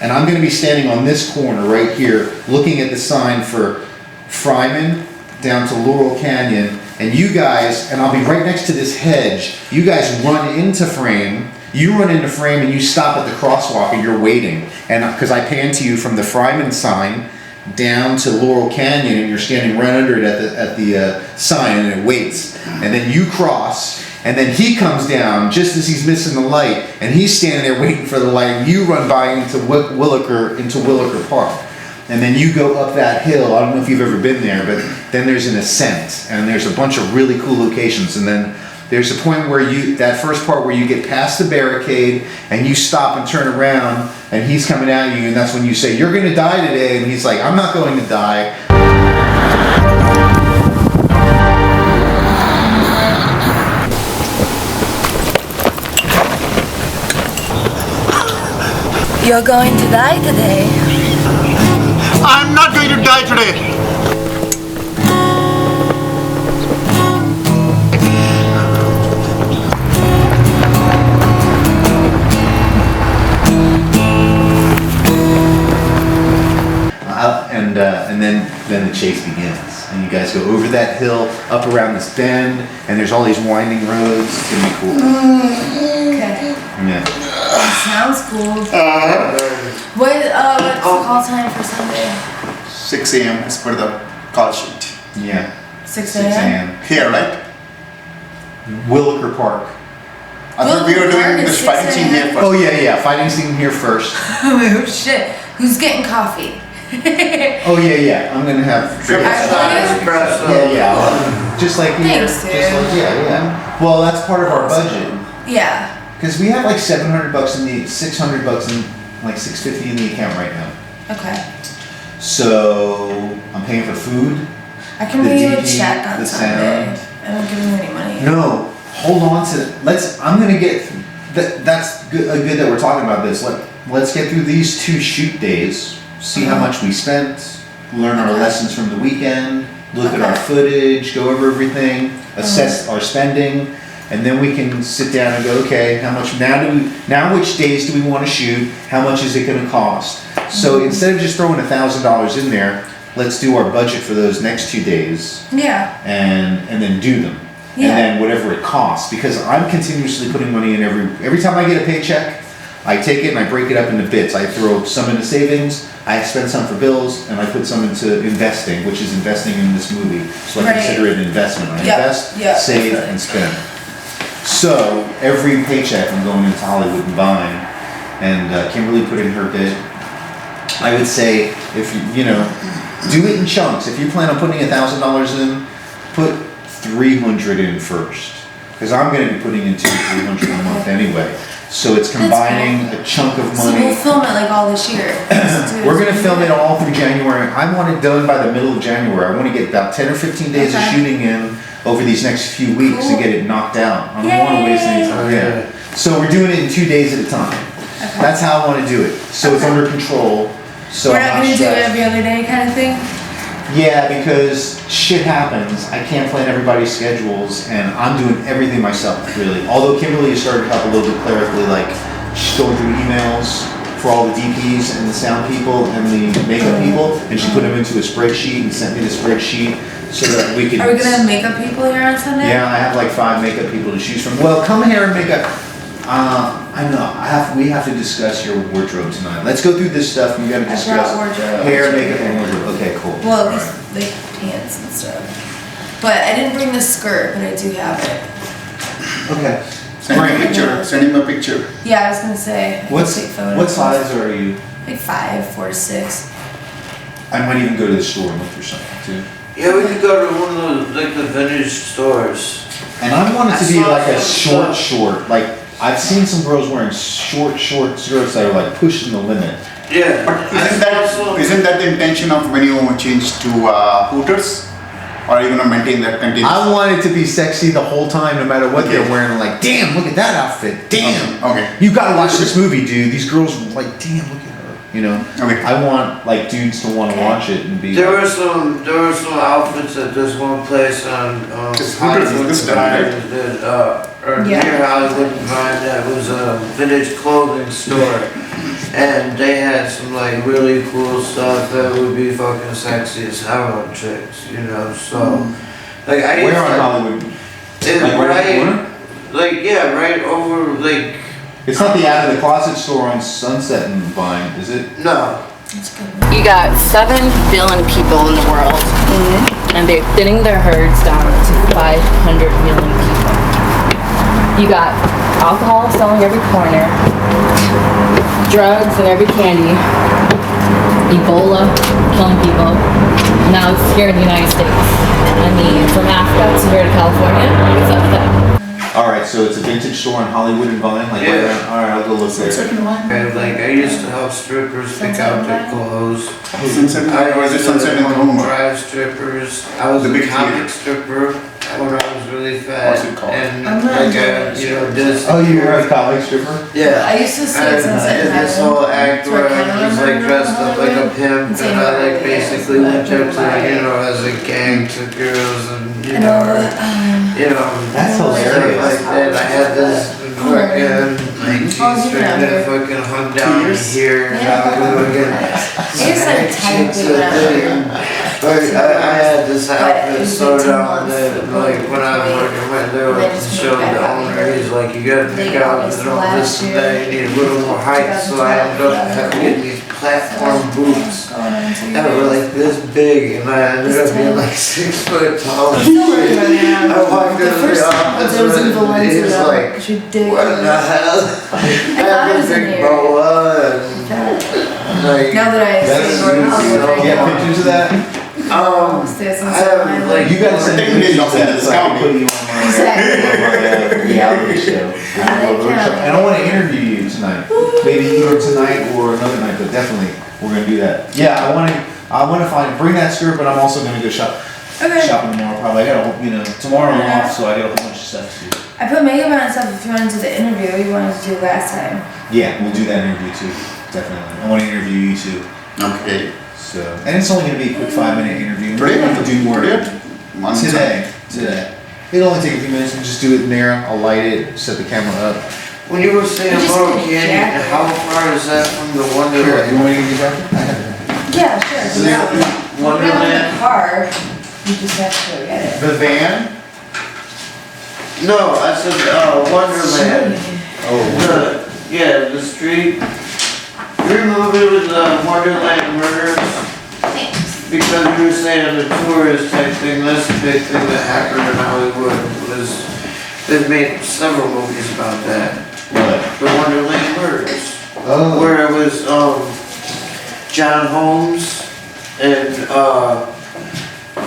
And I'm gonna be standing on this corner right here, looking at the sign for Fryman down to Laurel Canyon, and you guys, and I'll be right next to this hedge, you guys run into frame, and you stop at the crosswalk and you're waiting. And because I pan to you from the Fryman sign down to Laurel Canyon, and you're standing right under it at the sign, and it waits. And then you cross, and then he comes down just as he's missing the light, and he's standing there waiting for the light, and you run by into Williker Park. And then you go up that hill. I don't know if you've ever been there, but then there's an ascent, and there's a bunch of really cool locations. And then there's a point where that first part where you get past the barricade, and you stop and turn around, and he's coming at you, and that's when you say, "You're gonna die today," and he's like, "I'm not going to die." You're going to die today. I'm not going to die today. And then the chase begins, and you guys go over that hill, up around this bend, and there's all these winding roads. It's gonna be cool. Okay. Yeah. Sounds cool. What's the call time for Sunday? 6 a.m. as per the call sheet. Yeah. 6 a.m. Here, right? Williker Park. I thought we were Williker Park doing is this 6 fighting scene here a.m.? first. Oh yeah, fighting scene here first. Oh shit. Who's getting coffee? Oh yeah. I'm gonna have. Yeah. Just like here. Thanks, dude. Yeah. Well, that's part of our budget. Yeah. Because we have like $600 in like $650 in the account right now. Okay. So I'm paying for food. I can The pay you a DD, check on the Sunday. sound. I don't give you any money. No, hold on to. I'm gonna get. That's good that we're talking about this. Let's get through these 2 shoot days. See how much we spent. Learn our lessons from the weekend. Look at our footage. Go over everything. Assess our spending. And then we can sit down and go, okay, how much now which days do we want to shoot? How much is it going to cost? So instead of just throwing $1,000 in there, let's do our budget for those next 2 days. Yeah. And then do them. Yeah. And then whatever it costs, because I'm continuously putting money in every time I get a paycheck, I take it and I break it up into bits. I throw some into savings, I spend some for bills, and I put some into investing, which is investing in this movie. So I consider it an investment. I invest, save, and spend. So every paycheck I'm going into Hollywood and buying, and Kimberly put in her bit. I would say if you do it in chunks. If you plan on putting $1,000 in, put 300 in first, because I'm going to be putting in 200-300 a month anyway. So it's combining a chunk of So money. we'll film it like all this year. We're going to film it all through January. I want it done by the middle of January. I want to get about 10 or 15 days of shooting in over these next few weeks and get it knocked out. I don't want to waste any time. Yeah. So we're doing it in 2 days at a time. That's how I want to do it. So it's under control. So we're not going to do it every other day kind of thing? Yeah, because shit happens. I can't plan everybody's schedules, and I'm doing everything myself, really. Although Kimberly has started to help a little bit clerically, like she's going through emails for all the DPs and the sound people and the makeup people, and she put them into a spreadsheet and sent me the spreadsheet so that we could. Are we going to have makeup people here on Sunday? Yeah, I have like 5 makeup people to choose from. Well, come here and make up. I know. We have to discuss your wardrobe tonight. Let's go through this stuff. We got to discuss wardrobe. hair, makeup, and wardrobe. Okay, cool. Well, at least like pants and stuff. But I didn't bring the skirt, but I do have it. Okay. Send him a picture. Send him a picture. Yeah, I was gonna say. I can take photos. What size are you? Like 5, 4 to 6. I might even go to the store and look for something too. Yeah, we could go to one of those, like the vintage stores. And I want it to I be saw like a some short. Like I've seen some girls wearing short skirts that are like pushing the limit. Yeah. But isn't that the intention of when you change to Hooters? Or are you gonna maintain that continuous? I want it to be sexy the whole time, no matter what Okay. they're wearing. Like, damn, look at that outfit. Damn. Okay. You gotta watch this movie, dude. These girls are like, damn, look at her. You know. Okay. I want like dudes to want to watch it and be. There were some outfits at this one place on Hooters is Hollywood good stuff, right? Vine or Yeah. near Hollywood Vine that was a vintage clothing store, and they had some like really cool stuff that would be fucking sexy as hell on chicks, you know. So like I Where used on to- Hollywood? it- Like right in the corner? like yeah, right over like It's not the out of the closet store on Sunset and Vine, is it? no. You got 7 billion people in the world, and they're thinning their herds down to 500 million people. You got alcohol selling every corner, drugs in every candy, Ebola killing people. Now it's here in the United States. I mean, from Africa to here to California, it's up to them. All right, so it's a vintage store on Hollywood and Vine. Like, Yeah. right around- all right, I'll go look there. And like I used to help strippers pick out their clothes. Sunset, or is it Sunset in Rome? Drive strippers. I was The a big comic theater. stripper when I was really fat. What's it called? And I'm not like enjoying you know this. Oh, you were a college stripper? Yeah. I used to stay at And Sunset I did and this Highland. whole act So I where I kinda was like remember dressed up like a Hollywood. pimp, And and I like same basically way, went up to like, you know as a gang to girls and you And know all you know That's stuff hilarious. like that. I had this fucking like G-string that fucking hung down here and I was fucking I used to like technically when I Like, I had this But outfit it's so been 2 down months that like when I fucking went there They to just show moved the back out owner, here. he's like, you gotta pick Late out August you know, this last and year. that, you need a little more height, so I ended up having these platform boots that were like this big and I ended up being like 6 foot tall. I walked The into first the time office there was in and Valencia, he's like, it's ridiculous. what the hell? I thought it had was this in big there. boa and like, Now that I That's say North Hollywood, You got pictures of that? upstairs on I have Sunset like, You gotta send me Technically, pictures of you're that so I can put you on my Exactly. reality show. And I wanna interview you tonight. Maybe either tonight or another night, but definitely, we're gonna do that. Yeah, I wanna bring that skirt, but I'm also gonna go Okay. shopping tomorrow probably. I got a whole, tomorrow I'm off, so I got a whole bunch of stuff to do. I put makeup on and stuff if you wanted to do the interview you wanted to do last time. Yeah, we'll do that interview too, definitely. I wanna interview you too. Okay. So, and it's only gonna be a quick 5-minute interview. Today? We'll do more Today? today. It'll only take a few minutes. We'll just do it in there. I'll light it, set the camera up. when you were saying You just Laurel need a Canyon, jacket. how far is that from the Sure. You Wonderland? want me to give you a jacket? I have it. Yeah, sure. So now, we don't have a Wonderland? car. You just have to go get it. The van? No, I said Wonderland. Oh. Yeah, the street. Your movie with the Wonderland Murders, Thanks. because you were saying the tourist type thing, that's the big thing that happened in Hollywood was, they've made several movies about that. What? The Wonderland Murders. Oh. Where it was John Holmes and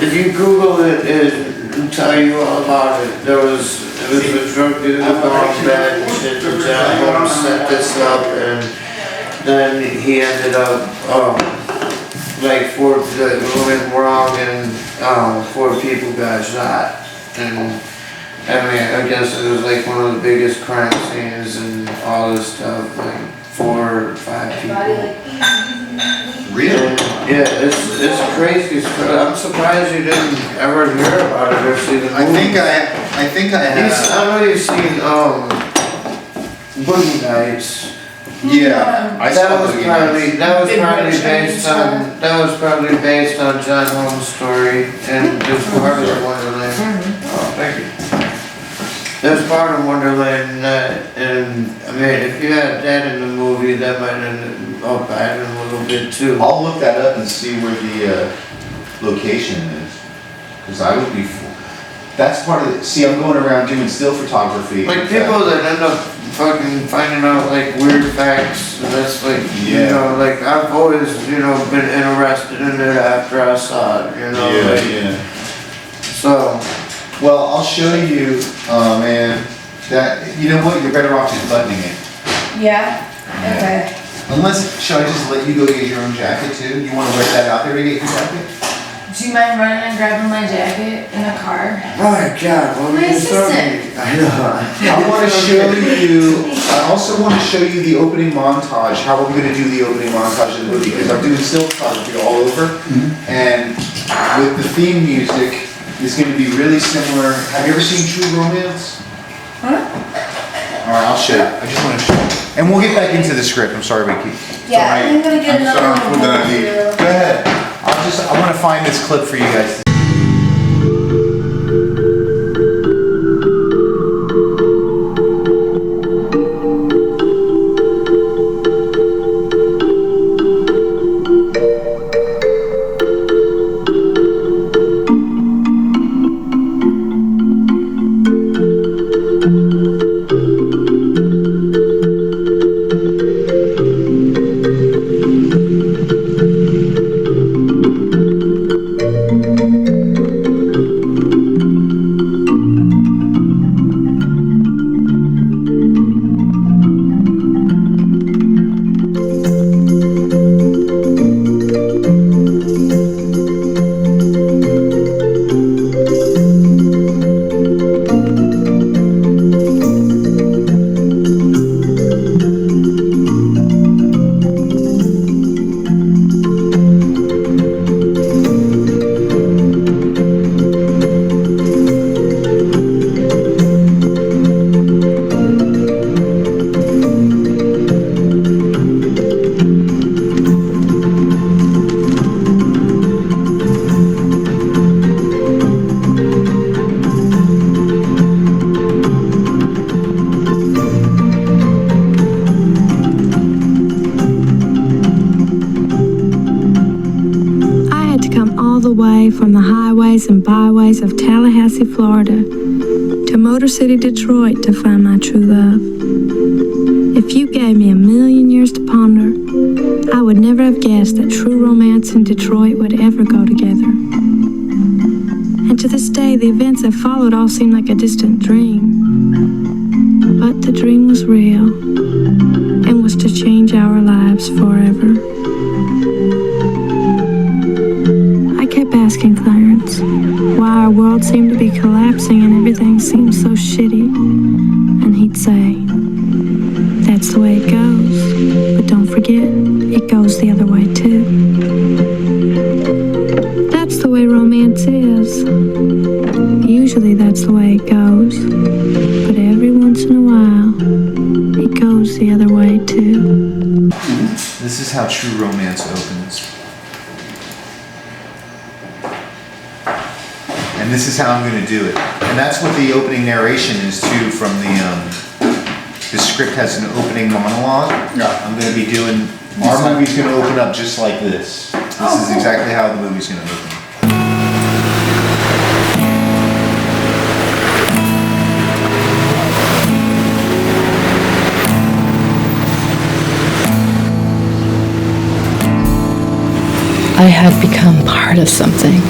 if you Google it, it'll tell you all about it. It was a drug dealer gone bad and shit, and John Holmes set this up and then he ended up like 4 that went wrong and 4 people got shot. And I mean, I guess it was like one of the biggest crime scenes and all this stuff, like 4 or 5 people. Really? Yeah, it's crazy. I'm surprised you didn't ever hear about it or see the movie. I think I I know you've seen Boogie Nights. Yeah, I That saw was Boogie probably Nights. that was probably based on John Holmes' story and it's part of Wonderland. Oh, thank you. That's part of Wonderland and I mean if you had that in the movie that might end up adding a little bit too. I'll look that up and see where the location is. Because I would be That's part of it. See, I'm going around doing still photography. Like people that end up fucking finding out like weird facts, that's like, you Yeah. know, like I've always, you know, been interested in it after I saw it, you know, like, Yeah. so. Well, I'll show you, man, that, you know what, you're better off just buttoning it. Yeah? Okay. Unless, should I just let you go get your own jacket too? You wanna wear that out there to get your jacket? Do you mind running and grabbing my jacket in the car? My God, what My are you talking? assistant. I know. I want to show you, I also want to show you the opening montage, how I'm going to do the opening montage of the movie, because I'm doing still photography all over, and with the theme music, it's going to be really similar. Have you ever seen True Romance? Huh? Alright, I'll show you. I just want to show you. And we'll get back into the script. I'm sorry, Vicky. Yeah, I'm gonna get I'm another sorry, one. food that I need. Go ahead. I want to find this clip for you guys. From the highways and byways of Tallahassee, Florida, to Motor City, Detroit to find my true love. If you gave me 1,000,000 years to ponder, I would never have guessed that true romance and Detroit would ever go together. And to this day, the events that followed all seem like a distant dream. But the dream was real and was to change our lives forever. Asking Clarence why our world seemed to be collapsing and everything seemed so shitty. And he'd say, that's the way it goes. But don't forget, it goes the other way too. That's the way romance is. Usually that's the way it goes. But every once in a while, it goes the other way too. This is how true romance opens. And this is how I'm going to do it. And that's what the opening narration is too from the script has an opening monologue. Yeah. I'm going to be doing, our movie's going to open up just like this. This is exactly how the movie's going to open. I had become part of something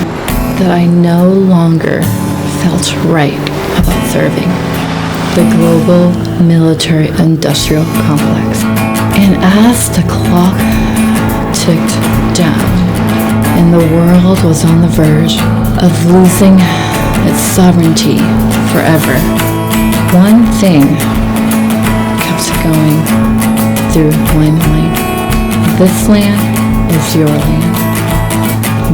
that I no longer felt right about serving. The global military industrial complex. And as the clock ticked down and the world was on the verge of losing its sovereignty forever, one thing kept going through my mind. This land is your land.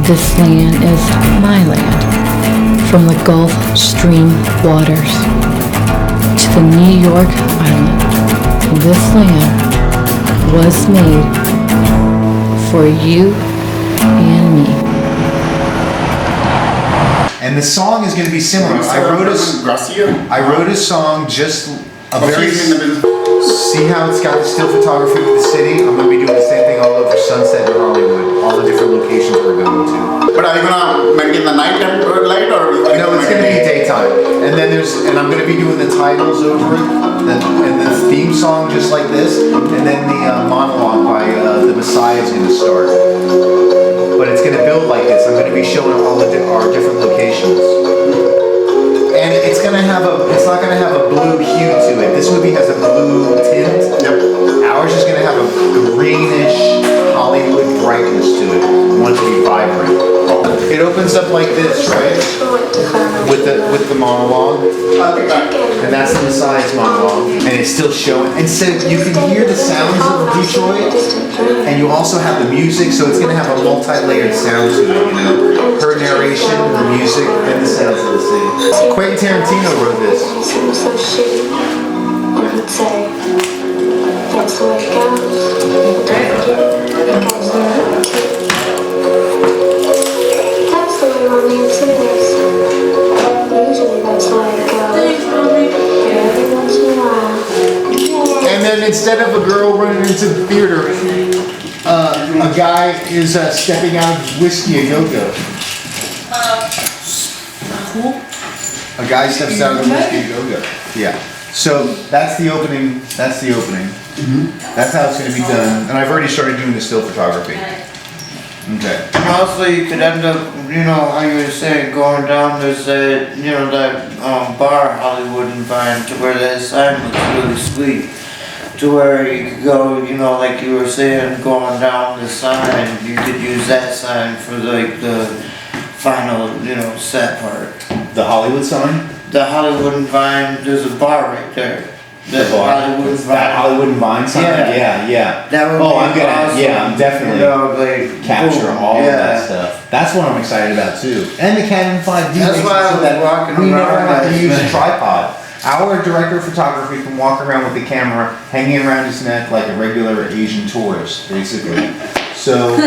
This land is my land. From the Gulf Stream waters to the New York Island, this land was made for you and me. And the song is going to be similar. I wrote a song just a very See how it's got the still photography with the city? I'm gonna be doing the same thing all over Sunset and Hollywood, all the different locations we're going to. But are you gonna maintain the nighttime light or? No, it's gonna be daytime. And then I'm gonna be doing the titles over it, and the theme song just like this, and then the monologue by the Messiah is gonna start. But it's gonna build like this. I'm gonna be showing all our different locations. And it's not gonna have a blue hue to it. This movie has a blue tint. Yep. Ours is gonna have a greenish Hollywood brightness to it. I want it to be vibrant. It opens up like this, right? With the monologue. And that's the Messiah's monologue. And it's still showing. And so you can hear the sounds of Detroit. And you also have the music, so it's gonna have a multi-layered sound to it, you know? Her narration, the music, and the sounds of the city. Quentin Tarantino wrote this. So shitty, and he'd say, that's the way it goes. That's the way romance is. Usually that's the way it goes. Every once in a while. And then instead of a girl running into the theater, a guy is stepping out of whiskey and go-go. A guy steps out of the whiskey and go-go. Yeah. So that's the opening. That's the opening. That's how it's going to be done. And I've already started doing the still photography. Okay. Also, you could end up, you know, how you were saying, going down, there's that, you know, that bar, Hollywood and Vine, to where that sign looks really sweet. To where you could go, you know, like you were saying, going down the sign, you could use that sign for like the final, you know, set part. The Hollywood sign? The Hollywood and Vine, there's a bar right there. The bar? Hollywood and Vine. That Hollywood and Vine sign? Yeah. That would be I'm gonna, awesome. yeah, I'm definitely You know, like, capture boom, all of yeah. that stuff. That's what I'm excited about too. And the Canon 5D That's makes why it I so was that walking we never around have to last use a night. tripod. Our director of photography can walk around with the camera hanging around his neck like a regular Asian tourist, basically. So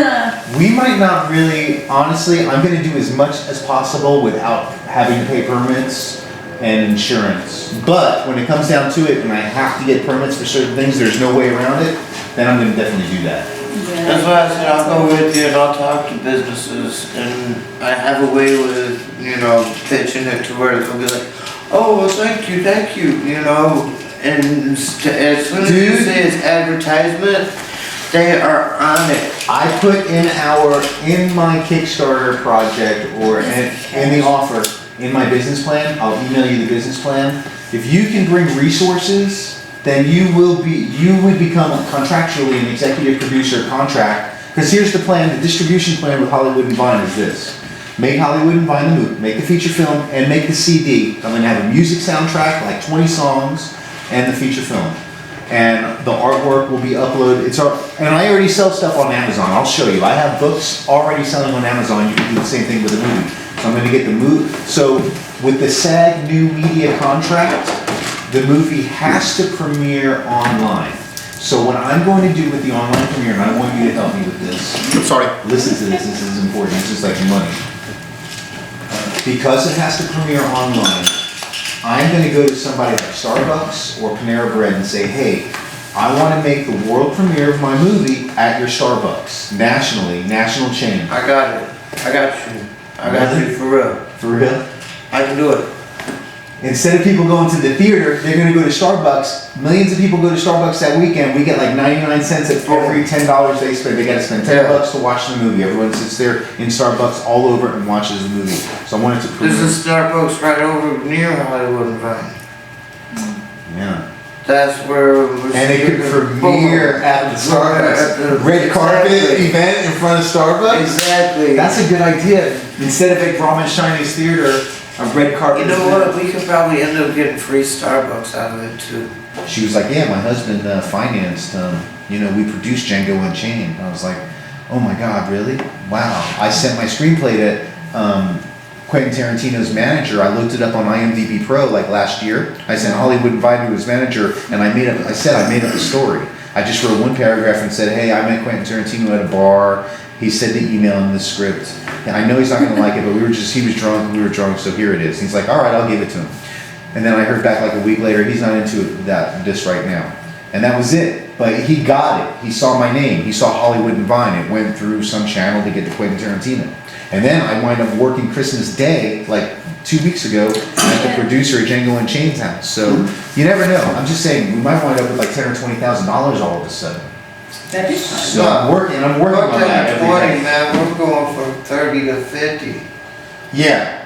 we might not really, honestly, I'm going to do as much as possible without having to pay permits and insurance. But when it comes down to it and I have to get permits for certain things, there's no way around it, then I'm going to definitely do that. Yeah. That's why I said I'll go with you and I'll talk to businesses, and I have a way with, you know, pitching it to where they'll be like, oh, well, thank you, you know, and as soon as you say it's advertisement, they are on it. I put in my Kickstarter project or in the offer, in my business plan, I'll email you the business plan. If you can bring resources, then you would become contractually an executive producer contract. Because here's the plan, the distribution plan with Hollywood and Vine is this. Make Hollywood and Vine the movie, make the feature film, and make the CD. I'm going to have a music soundtrack, like 20 songs, and the feature film. And the artwork will be uploaded. And I already sell stuff on Amazon. I'll show you. I have books already selling on Amazon. You can do the same thing with a movie. So I'm going to get the movie. So with the SAG new media contract, the movie has to premiere online. So what I'm going to do with the online premiere, and I want you to help me with this. I'm sorry. Listen to this. This is important. This is like money. Because it has to premiere online, I'm going to go to somebody like Starbucks or Panera Bread and say, hey, I want to make the world premiere of my movie at your Starbucks, nationally, national chain. I got it. I got you for real. For real? I can do it. Instead of people going to the theater, they're going to go to Starbucks. Millions of people go to Starbucks that weekend. We get like 99 cents at every $10 they spend. They got to spend $10 to watch the movie. Everyone sits there in Starbucks all over and watches the movie. So I wanted to There's a Starbucks right over near Hollywood and Vine. Yeah. That's where And it could premiere at the Starbucks red carpet event in front of Starbucks. Exactly. That's a good idea. Instead of at Brahman's Chinese Theater, a red carpet. You know event. what? We could probably end up getting free Starbucks out of it too. She was like, yeah, my husband financed, we produced Django Unchained. I was like, oh my God, really? Wow. I sent my screenplay to Quentin Tarantino's manager. I looked it up on IMDb Pro like last year. I sent Hollywood and Vine to his manager, and I made up a story. I just wrote one paragraph and said, hey, I met Quentin Tarantino at a bar. He said to email him the script. And I know he's not going to like it, but he was drunk, we were drunk, so here it is. He's like, all right, I'll give it to him. And then I heard back like a week later, he's not into this right now. And that was it. But he got it. He saw my name. He saw Hollywood and Vine. It went through some channel to get to Quentin Tarantino. And then I wind up working Christmas Day, like 2 weeks ago, at the producer at Django Unchained's house. So you never know. I'm just saying, we might wind up with like $10,000 or $20,000 all of a sudden. That'd be fun. So I'm working on that every 20, day. man. We're going from 30 to 50. Yeah.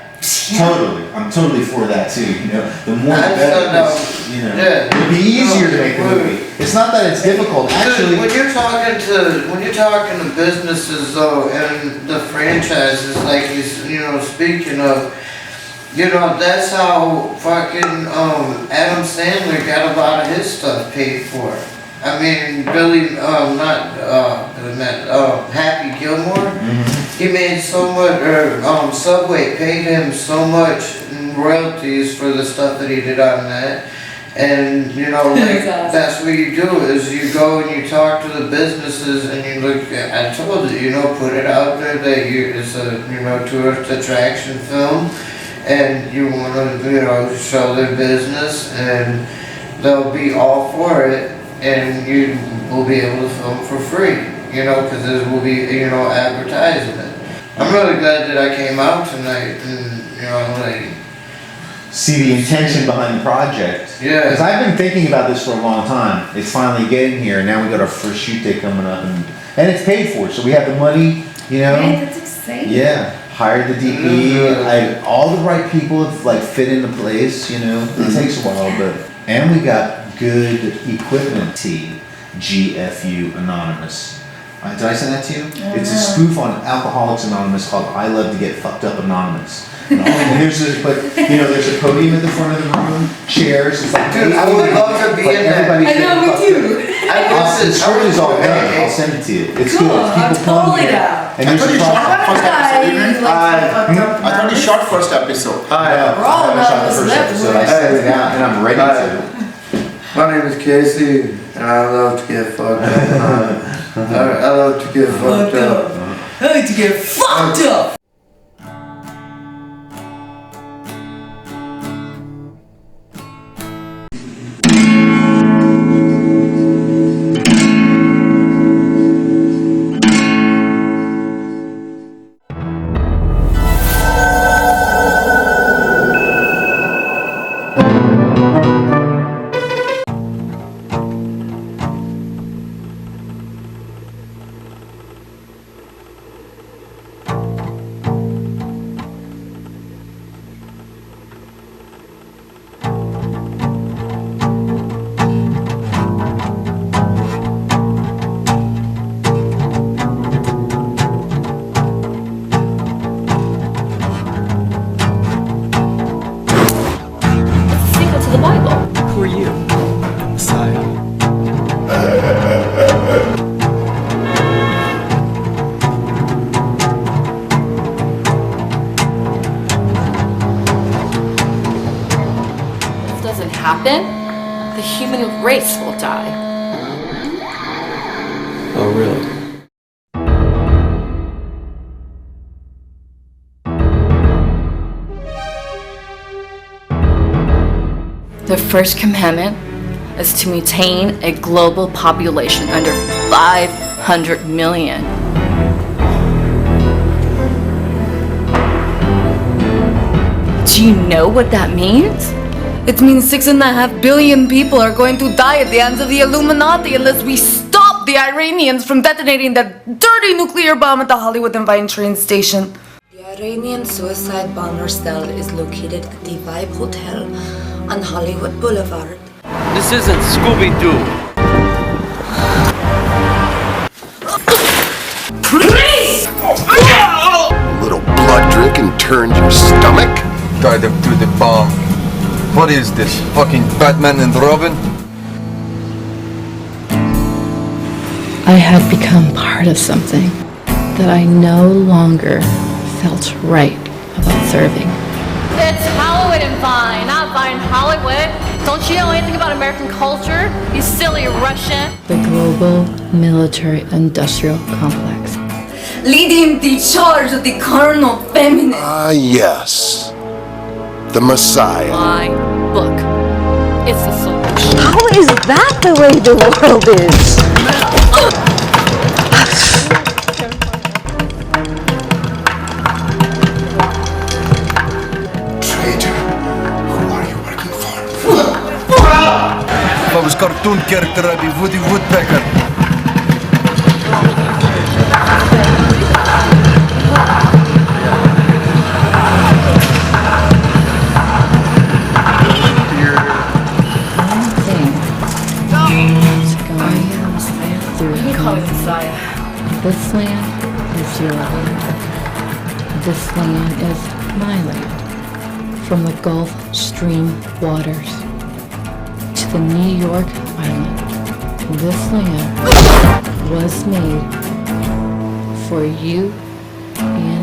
Totally. I'm totally for that too. You know, the more the I better. don't know. 'Cause, you know, Yeah. it'd be easier to make a movie. It's not that it's difficult. Actually, when you're talking to businesses though, and the franchises, like you know, speaking of, you know, that's how fucking Adam Sandler got a lot of his stuff paid for. I mean, Happy Gilmore. He made so much, or Subway paid him so much in royalties for the stuff that he did on that. And you know, like, that's what you do, is you go and you talk to the businesses and you look at, I told you, you know, put it out there that it's a, you know, tourist attraction film, and you want to, you know, show their business, and they'll be all for it, and you will be able to film for free, you know, because there will be, you know, advertising it. I'm really glad that I came out tonight, and you know, like, see the intention behind the project. Yeah. Because I've been thinking about this for a long time. It's finally getting here, and now we got our first shoot day coming up, and it's paid for, so we have the money, you know. Right, that's exciting. Yeah, hired the DP. All the right people have like fit into place, you know. It takes a while, but and we got good equipment. GFU Anonymous. Did I send that to you? It's a spoof on Alcoholics Anonymous called I Love to Get Fucked Up Anonymous. And there's a podium at the front of the room, chairs. It's like, dude, I would love to be in that. I know, me too. The story is all done. I'll send it to you. It's good. I'm totally down. And there's a I thought you shot first episode. I haven't shot the first episode. I set it out and I'm ready to. My name is Casey, and I love to get fucked up. I love to get fucked up. I like to get fucked up. Happen, the human race will die. Oh, really? The first commandment is to maintain a global population under 500 million. Do you know what that means? It means 6.5 billion people are going to die at the hands of the Illuminati unless we stop the Iranians from detonating that dirty nuclear bomb at the Hollywood and Vine train station. The Iranian suicide bomber cell is located at the Vibe Hotel on Hollywood Boulevard. This isn't Scooby-Doo. Please! A little blood drinking turned your stomach? Guide them through the bomb. What is this, fucking Batman and Robin? I have become part of something that I no longer felt right about serving. It's Hollywood and Vine, not Vine Hollywood. Don't you know anything about American culture, you silly Russian? The global military-industrial complex. Leading the charge of the carnal feminine. Ah, yes. The Messiah. My book It's the solution. How is that the way the world is? Traitor, who are you working for? If I was cartoon character, I'd be Woody Woodpecker. This land is your land. This land is my land. From the Gulf Stream waters to the New York Island, this land was made for you and